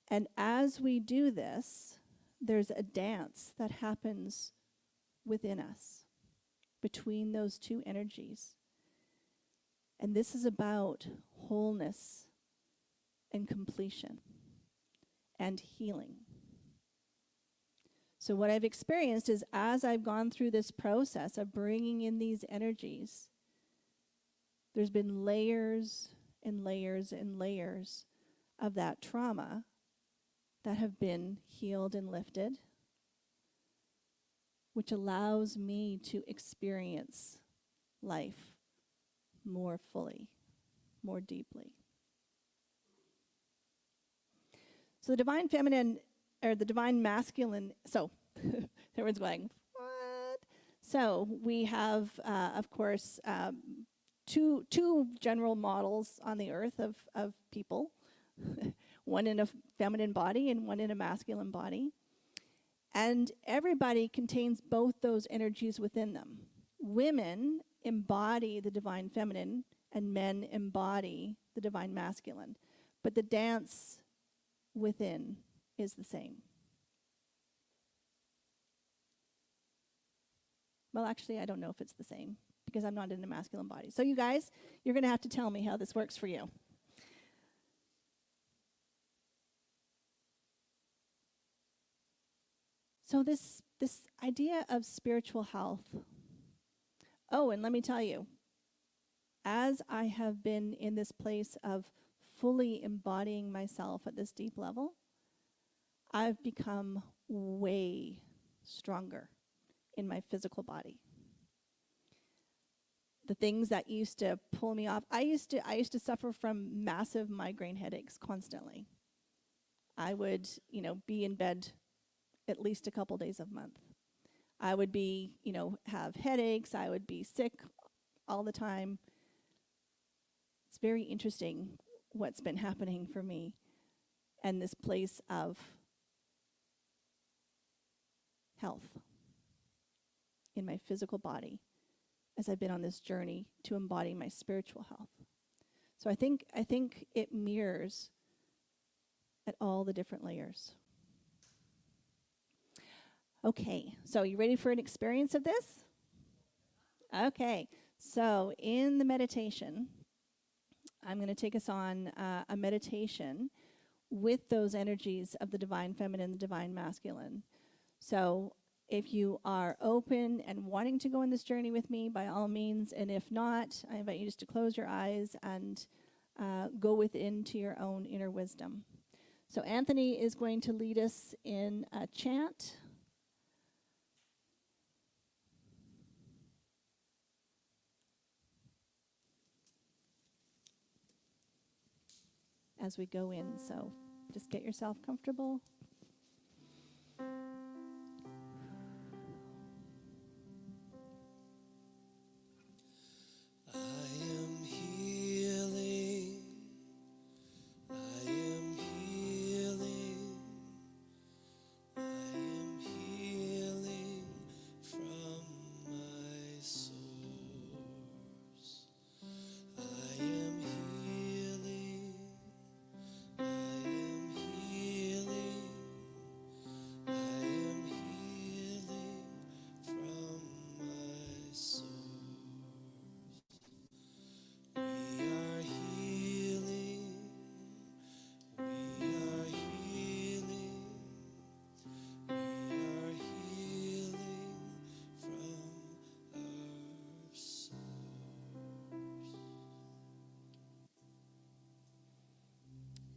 And as we do this, there's a dance that happens within us between those two energies. And this is about wholeness and completion and healing. So what I've experienced is as I've gone through this process of bringing in these energies, there's been layers and layers and layers of that trauma that have been healed and lifted, which allows me to experience life more fully, more deeply. So the divine feminine, or the divine masculine, so everyone's going, what? So we have, of course, two general models on the earth of people. one in a feminine body and one in a masculine body. And everybody contains both those energies within them. Women embody the divine feminine and men embody the divine masculine. But the dance within is the same. Well, actually, I don't know if it's the same because I'm not in a masculine body. So you guys, you're going to have to tell me how this works for you. So this idea of spiritual health. Oh, and let me tell you, as I have been in this place of fully embodying myself at this deep level, I've become way stronger in my physical body. The things that used to pull me off, I used to suffer from massive migraine headaches constantly. I would, be in bed at least a couple days a month. I would be, have headaches. I would be sick all the time. It's very interesting what's been happening for me and this place of health in my physical body as I've been on this journey to embody my spiritual health. So I think it mirrors at all the different layers. Okay, so you ready for an experience of this? Okay, so in the meditation, I'm going to take us on a meditation with those energies of the divine feminine and the divine masculine. So if you are open and wanting to go on this journey with me, by all means, and if not, I invite you just to close your eyes and go within to your own inner wisdom. So Anthony is going to lead us in a chant. As we go in, so just get yourself comfortable.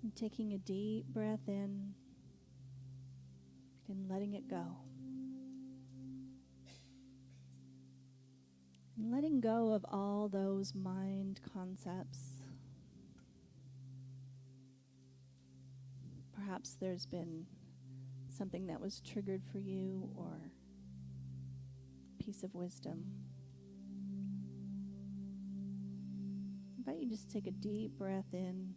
And taking a deep breath in and letting it go. And letting go of all those mind concepts. Perhaps there's been something that was triggered for you or a piece of wisdom. I invite you just to take a deep breath in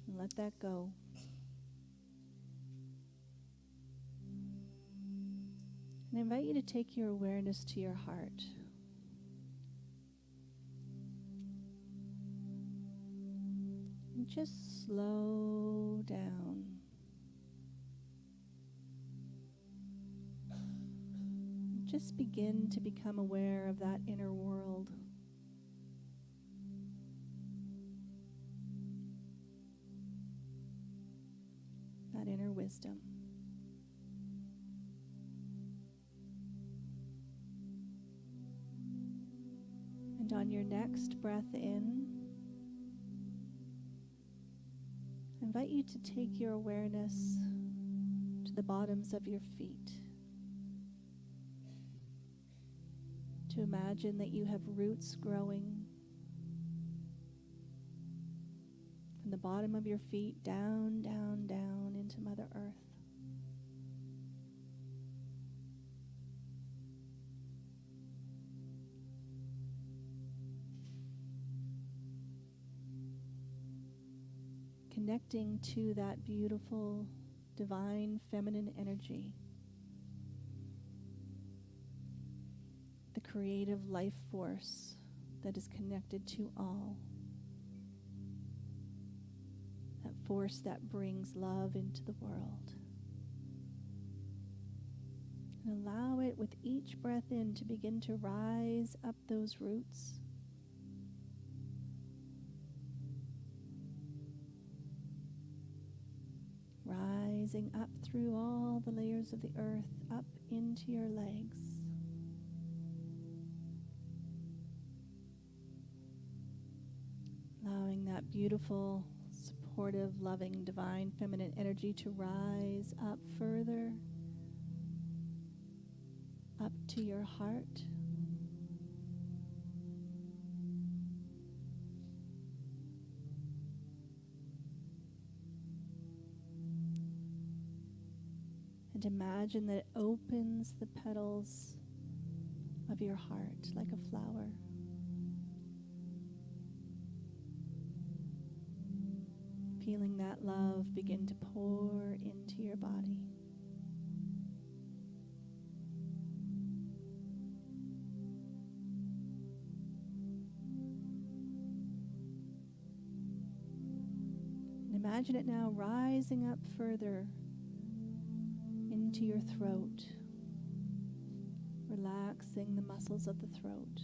and let that go. And I invite you to take your awareness to your heart. And just slow down. Just begin to become aware of that inner world. That inner wisdom. And on your next breath in, I invite you to take your awareness to the bottoms of your feet. To imagine that you have roots growing from the bottom of your feet down, down, down into Mother Earth. connecting to that beautiful divine feminine energy, the creative life force that is connected to all, that force that brings love into the world. And allow it with each breath in to begin to rise up those roots. Rising up through all the layers of the earth, up into your legs. Allowing that beautiful, supportive, loving, divine, feminine energy to rise up further, up to your heart. And imagine that it opens the petals of your heart like a flower. Feeling that love begin to pour into your body. And imagine it now rising up further into your throat, relaxing the muscles of the throat.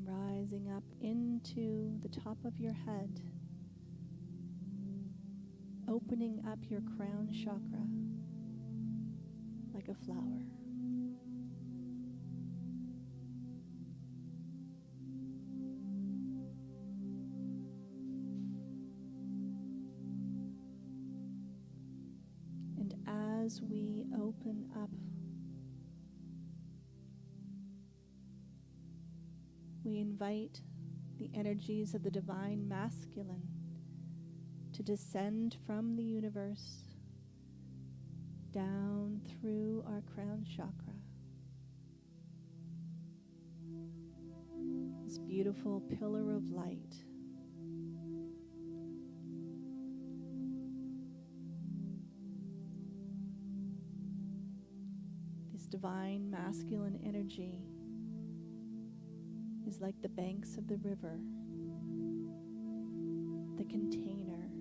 Rising up into the top of your head, opening up your crown chakra like a flower. And as we open up, we invite the energies of the divine masculine to descend from the universe down through our crown chakra. This beautiful pillar of light. This divine masculine energy is like the banks of the river, the container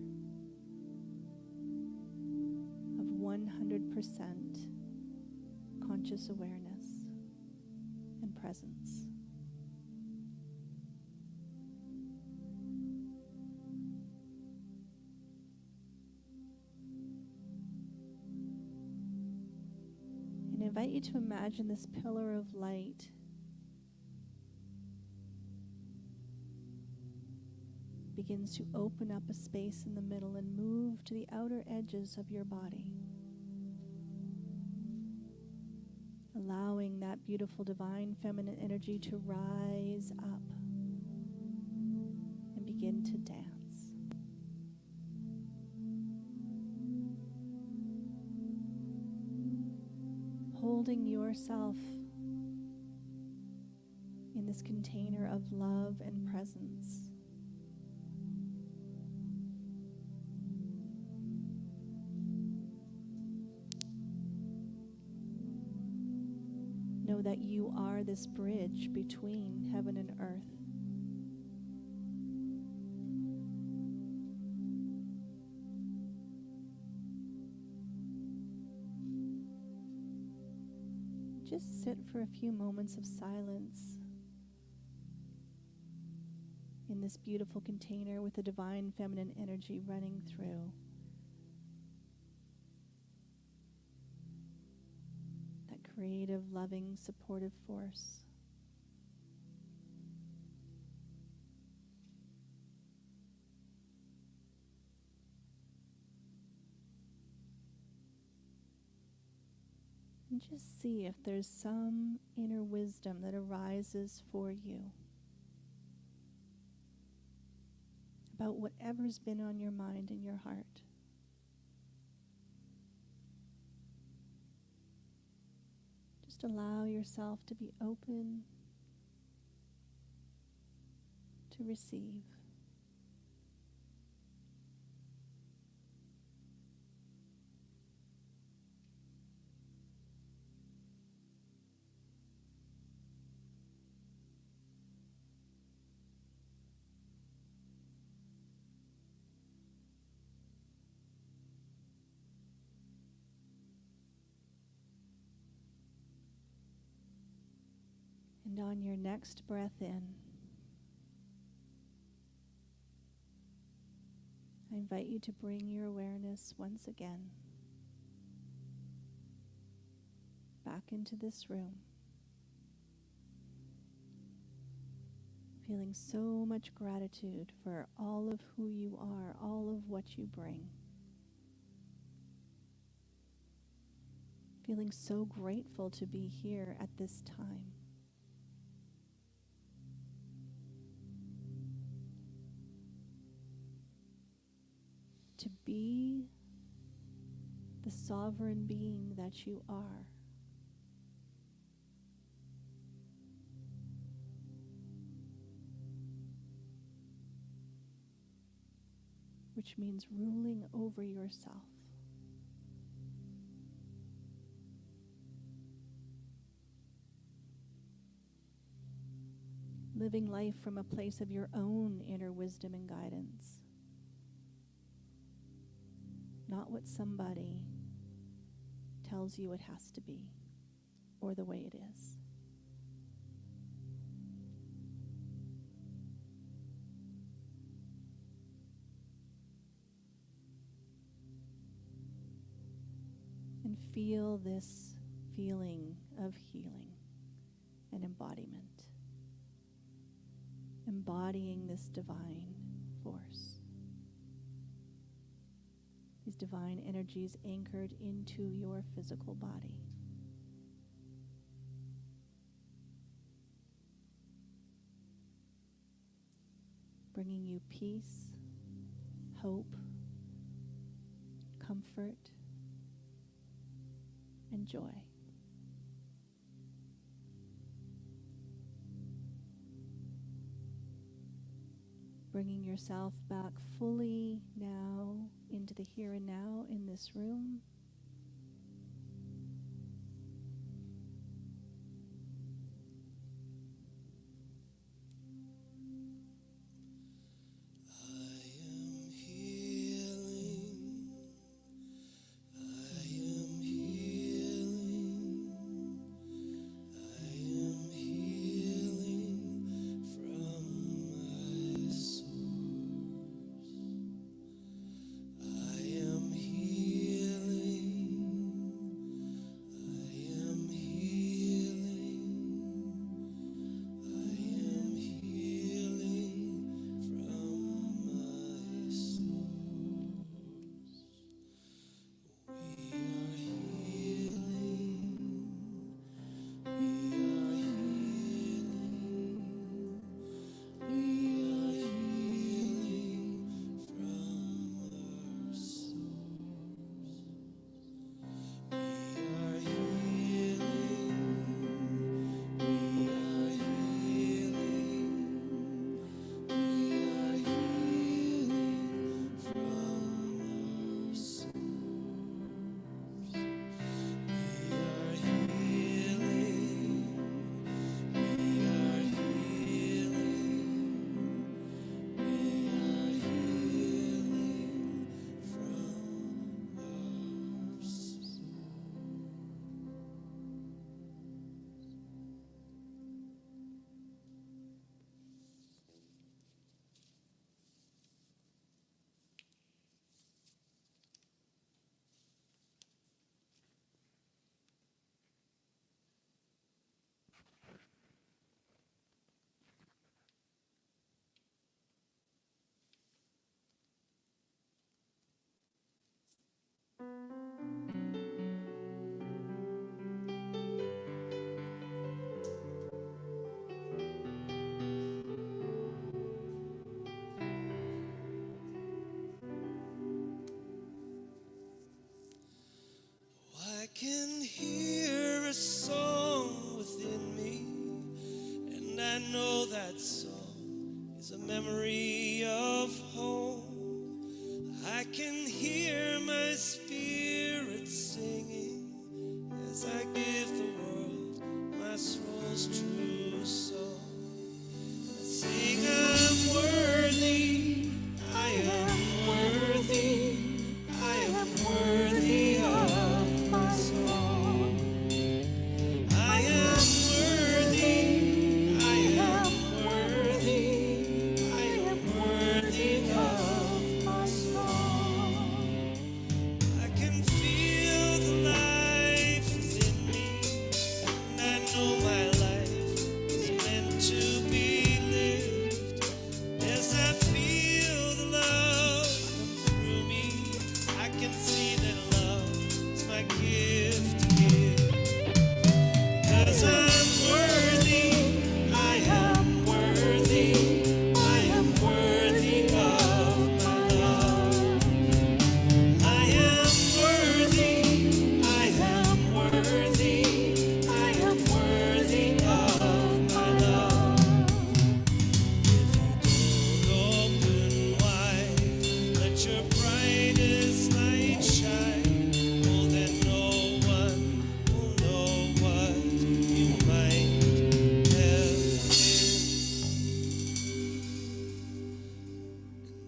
of 100% conscious awareness and presence. And I invite you to imagine this pillar of light begins to open up a space in the middle and move to the outer edges of your body, allowing that beautiful divine feminine energy to rise up and begin to dance. Holding yourself in this container of love and presence. Know that you are this bridge between heaven and earth. Just sit for a few moments of silence in this beautiful container with the divine feminine energy running through. Creative, loving, supportive force. And just see if there's some inner wisdom that arises for you about whatever's been on your mind and your heart. Just allow yourself to be open to receive. And on your next breath in, I invite you to bring your awareness once again back into this room, feeling so much gratitude for all of who you are, all of what you bring. Feeling so grateful to be here at this time. To be the sovereign being that you are. Which means ruling over yourself. Living life from a place of your own inner wisdom and guidance. Not what somebody tells you it has to be, or the way it is. And feel this feeling of healing and embodiment. Embodying this divine force. These divine energies anchored into your physical body. Bringing you peace, hope, comfort, and joy. Bringing yourself back fully now into the here and now in this room. I am healing of home. I can hear my spirit singing as I give the world my soul's true song. I sing, I'm worthy, I am worthy, I am worthy of my song. I am worthy, I am worthy, I am worthy of my song. I can feel the life within me, and I know my life is meant to be lived. As I feel the love come through me, I can see that love is my gift to give. 'Cause I'm worthy, I am worthy, I am worthy of my love. I am worthy, I am worthy, I am worthy of my love. If you don't open wide, let your brightest light shine. Oh, then no one will know what you might have been.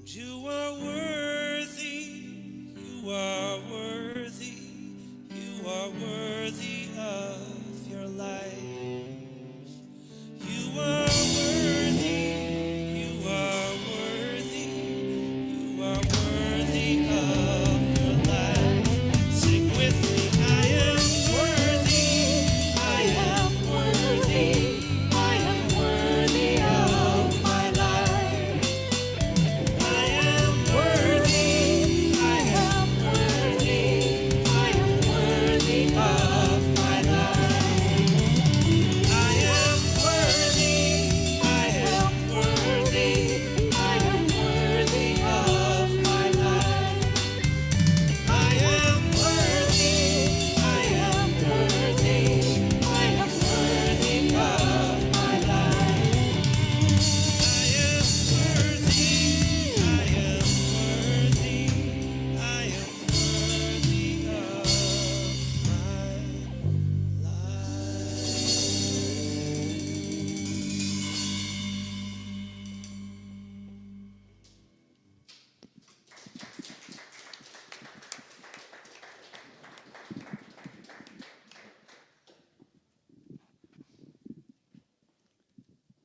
You are worthy, you are worthy, you are worthy of your life. You are worthy, you are worthy, you are worthy of your life. Sing with me, I am worthy, I am worthy, I am worthy of my life. I am worthy, I am worthy, I am worthy of my life. I am worthy, I am worthy, I am worthy of my life. I am worthy, I am worthy, I am worthy of my life. I am worthy, I am worthy, I am worthy of my life.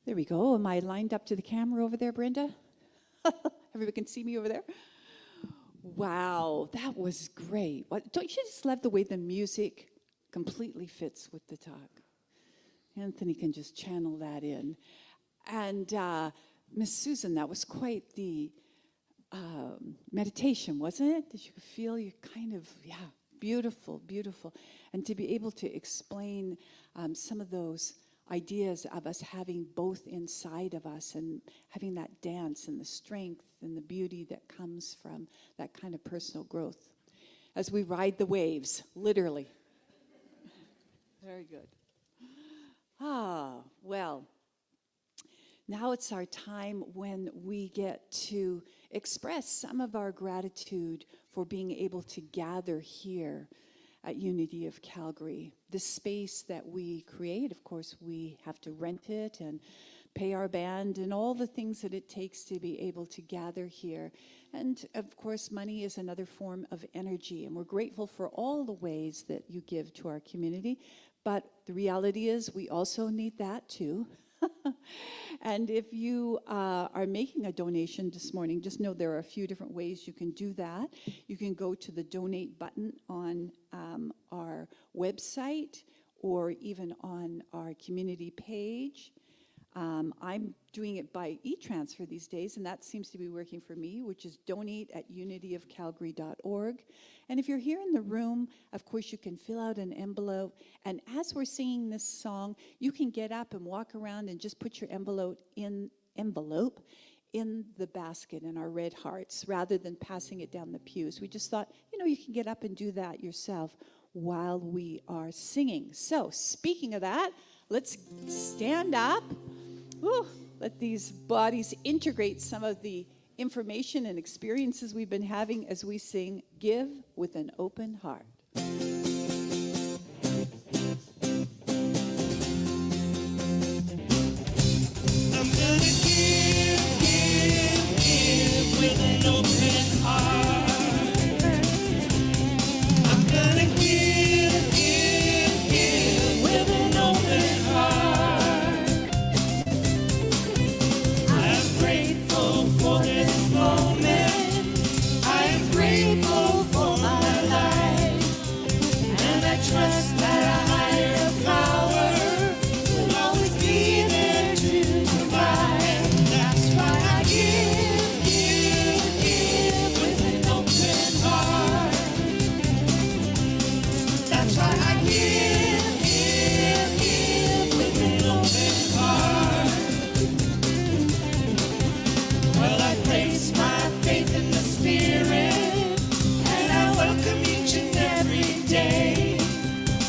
There we go. Am I lined up to the camera over there, Brenda? Everybody can see me over there? Wow, that was great. Don't you just love the way the music completely fits with the talk? Anthony can just channel that in. And Miss Susan, that was quite the meditation, wasn't it? That you could feel you kind of, yeah, beautiful, beautiful. And to be able to explain some of those ideas of us having both inside of us and having that dance and the strength and the beauty that comes from that kind of personal growth as we ride the waves, literally. Very good. Well, now it's our time when we get to express some of our gratitude for being able to gather here at Unity of Calgary. This space that we create, of course, we have to rent it and pay our band and all the things that it takes to be able to gather here. And of course, money is another form of energy, and we're grateful for all the ways that you give to our community. But the reality is we also need that too. And if you are making a donation this morning, just know there are a few different ways you can do that. You can go to the donate button on our website or even on our community page. I'm doing it by e-transfer these days, and that seems to be working for me, which is donate@unityofcalgary.org. And if you're here in the room, of course, you can fill out an envelope. And as we're singing this song, you can get up and walk around and just put your envelope in the basket in our red hearts, rather than passing it down the pews. We just thought, you can get up and do that yourself while we are singing. So, speaking of that, let's stand up. Let these bodies integrate some of the information and experiences we've been having as we sing Give with an Open Heart. I'm gonna give with an open heart. I'm gonna give with an open heart. I'm grateful for this moment. I am grateful for my life. And I trust that a higher power will always be there to provide. That's why I give with an open heart. That's why I give with an open heart. Well, I place my faith in the Spirit, and I welcome each and every day.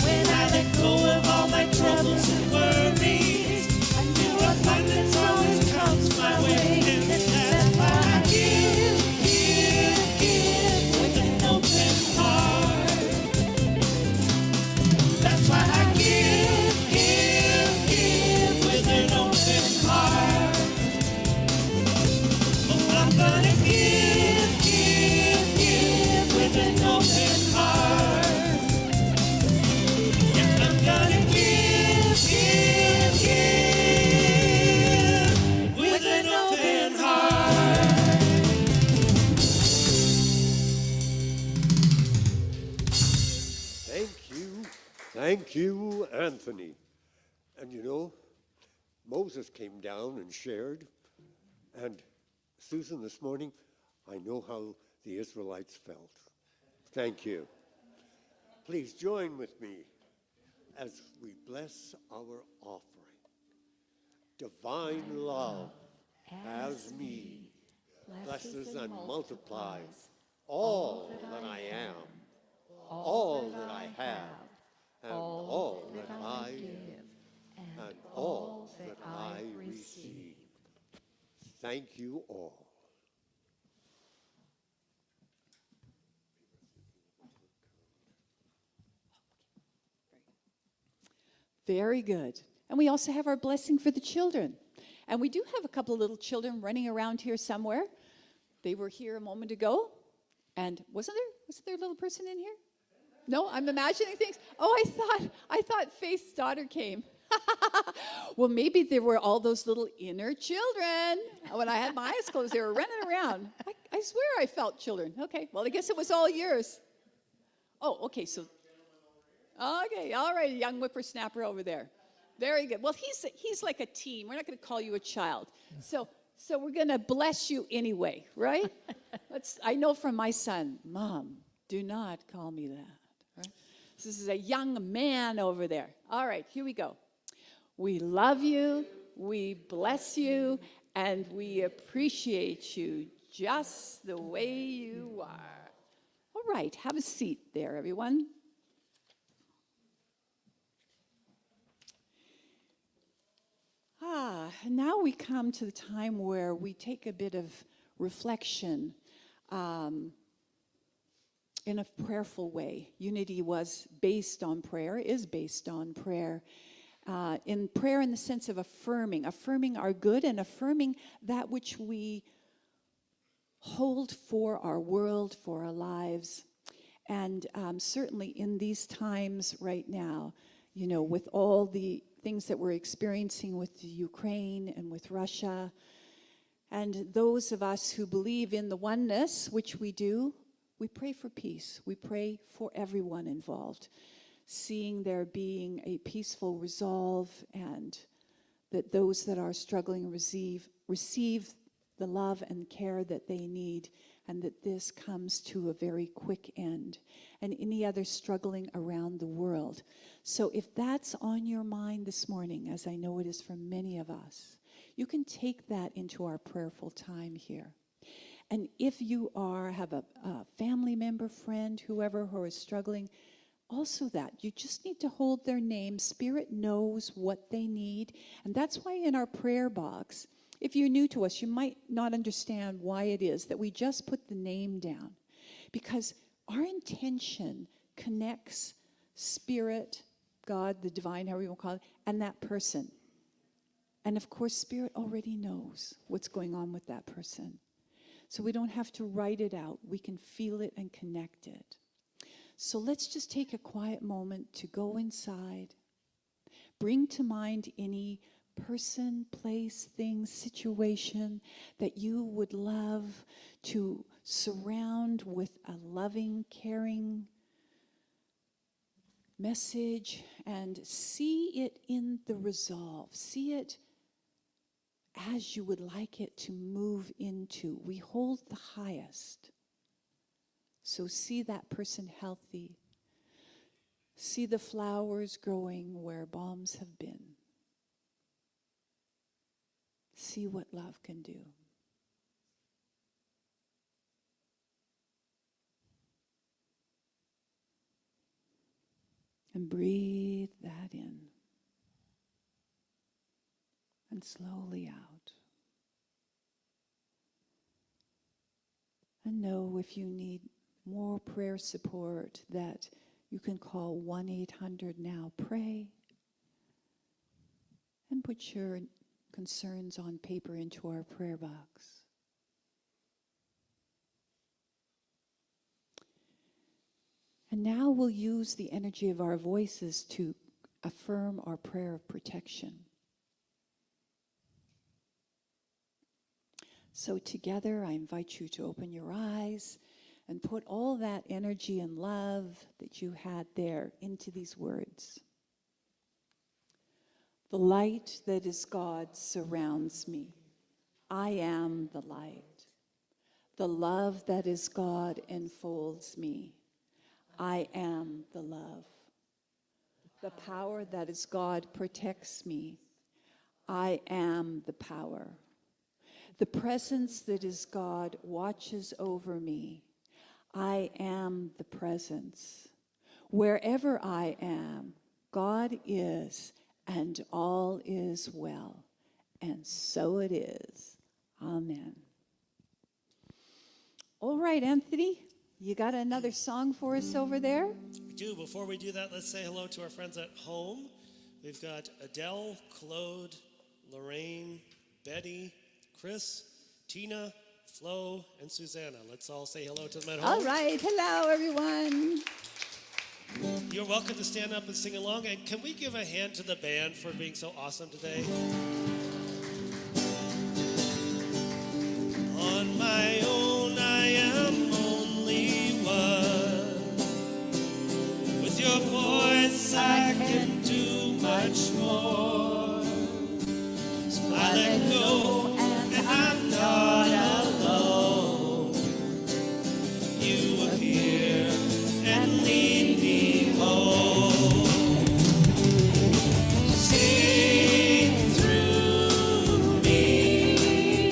When I let go of all my troubles and worries, a new abundance always comes my way. And that's why I give with an open heart. That's why I give with an open heart. Oh, I'm gonna give with an open heart. Yeah, I'm gonna give with an open heart. Thank you, Anthony. And you know, Moses came down and shared, and Susan, this morning, I know how the Israelites felt. Thank you. Please join with me as we bless our offering. Divine love as me blesses and multiplies all that I am, all that I have, and all that I give, and all that I receive. Thank you all. Very good. And we also have our blessing for the children. And we do have a couple of little children running around here somewhere. They were here a moment ago. And wasn't there a little person in here? No, I'm imagining things. Oh, I thought Faith's daughter came. Well, maybe there were all those little inner children. When I had my eyes closed, they were running around. I swear I felt children. Okay, well, I guess it was all yours. Oh, okay, so, okay, all right, young whippersnapper over there. Very good. Well, he's like a teen. We're not going to call you a child. So we're going to bless you anyway, right? I know from my son, Mom, do not call me that. Right? This is a young man over there. All right, here we go. We love you, we bless you, and we appreciate you just the way you are. All right, have a seat there, everyone. Now we come to the time where we take a bit of reflection in a prayerful way. Unity was based on prayer, is based on prayer. In prayer in the sense of affirming our good and affirming that which we hold for our world, for our lives. And certainly in these times right now, you know, with all the things that we're experiencing with the Ukraine and with Russia, and those of us who believe in the oneness, which we do, we pray for peace. We pray for everyone involved, seeing there being a peaceful resolve, and that those that are struggling receive the love and care that they need, and that this comes to a very quick end, and any other struggling around the world. So if that's on your mind this morning, as I know it is for many of us, you can take that into our prayerful time here. And if you have a family member, friend, whoever who is struggling, also that you just need to hold their name. Spirit knows what they need. And that's why in our prayer box, if you're new to us, you might not understand why it is that we just put the name down. Because our intention connects spirit, God, the divine, however you want to call it, and that person. And of course, spirit already knows what's going on with that person. So we don't have to write it out. We can feel it and connect it. So let's just take a quiet moment to go inside. Bring to mind any person, place, thing, situation that you would love to surround with a loving, caring message, and see it in the resolve. See it as you would like it to move into. We hold the highest. So see that person healthy. See the flowers growing where bombs have been. See what love can do. And breathe that in. And slowly out. And know if you need more prayer support that you can call 1-800-NOW-PRAY and put your concerns on paper into our prayer box. And now we'll use the energy of our voices to affirm our prayer of protection. So together, I invite you to open your eyes and put all that energy and love that you had there into these words. The light that is God surrounds me. I am the light. The love that is God enfolds me. I am the love. The power that is God protects me. I am the power. The presence that is God watches over me. I am the presence. Wherever I am, God is, and all is well. And so it is. Amen. All right, Anthony, you got another song for us over there? We do. Before we do that, let's say hello to our friends at home. We've got Adele, Claude, Lorraine, Betty, Chris, Tina, Flo, and Susanna. Let's all say hello to them at home. All right. Hello, everyone. You're welcome to stand up and sing along. And can we give a hand to the band for being so awesome today? On my own, I am only one. With your voice, I can do much more. So I let go, and I'm not alone. You appear and lead me home. Sing through me.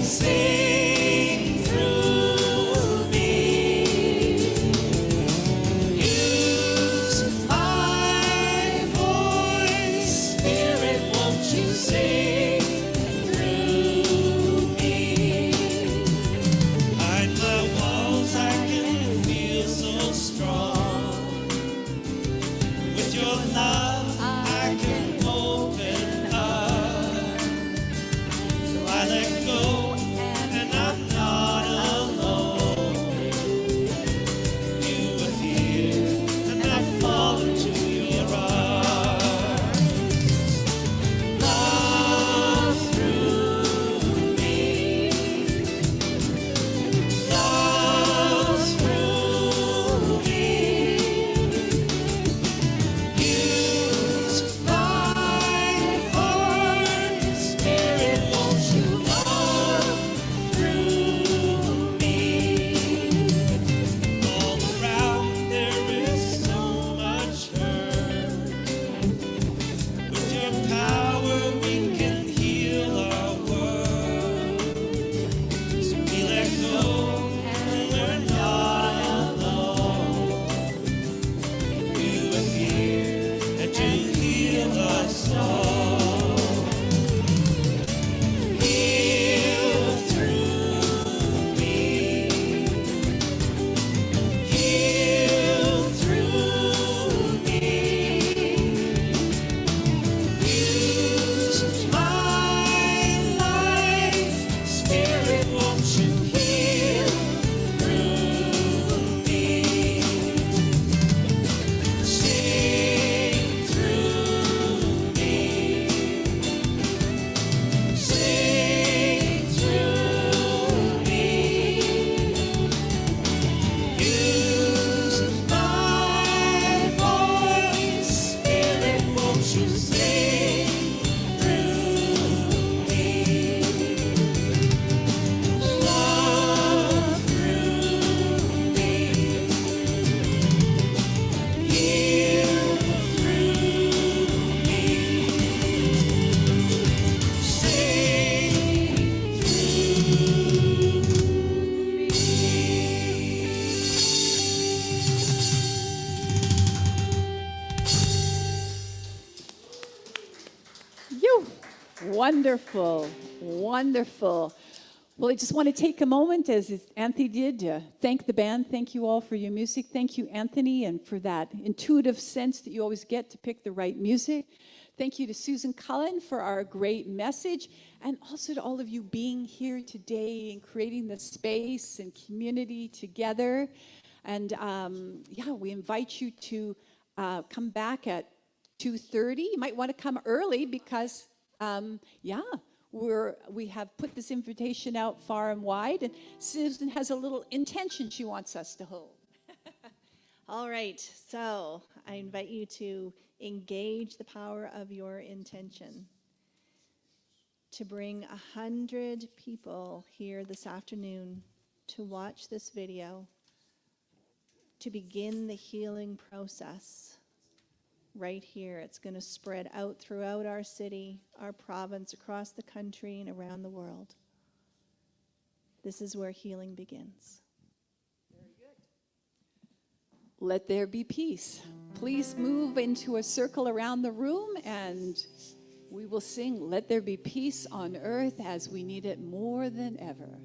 Sing through me. Use my voice, Spirit, won't you sing through me? Behind my walls, I can feel so strong. With your love, I can open up. So I let go Wonderful, wonderful. Well, I just want to take a moment, as Anthony did, to thank the band. Thank you all for your music. Thank you, Anthony, and for that intuitive sense that you always get to pick the right music. Thank you to Susan Cullen for our great message, and also to all of you being here today and creating the space and community together. And yeah, we invite you to come back at 2:30. You might want to come early because, yeah, we have put this invitation out far and wide, and Susan has a little intention she wants us to hold. All right, so I invite you to engage the power of your intention to bring 100 people here this afternoon to watch this video, to begin the healing process right here. It's going to spread out throughout our city, our province, across the country, and around the world. This is where healing begins. Let there be peace. Please move into a circle around the room, and we will sing, "Let there be peace on earth as we need it more than ever."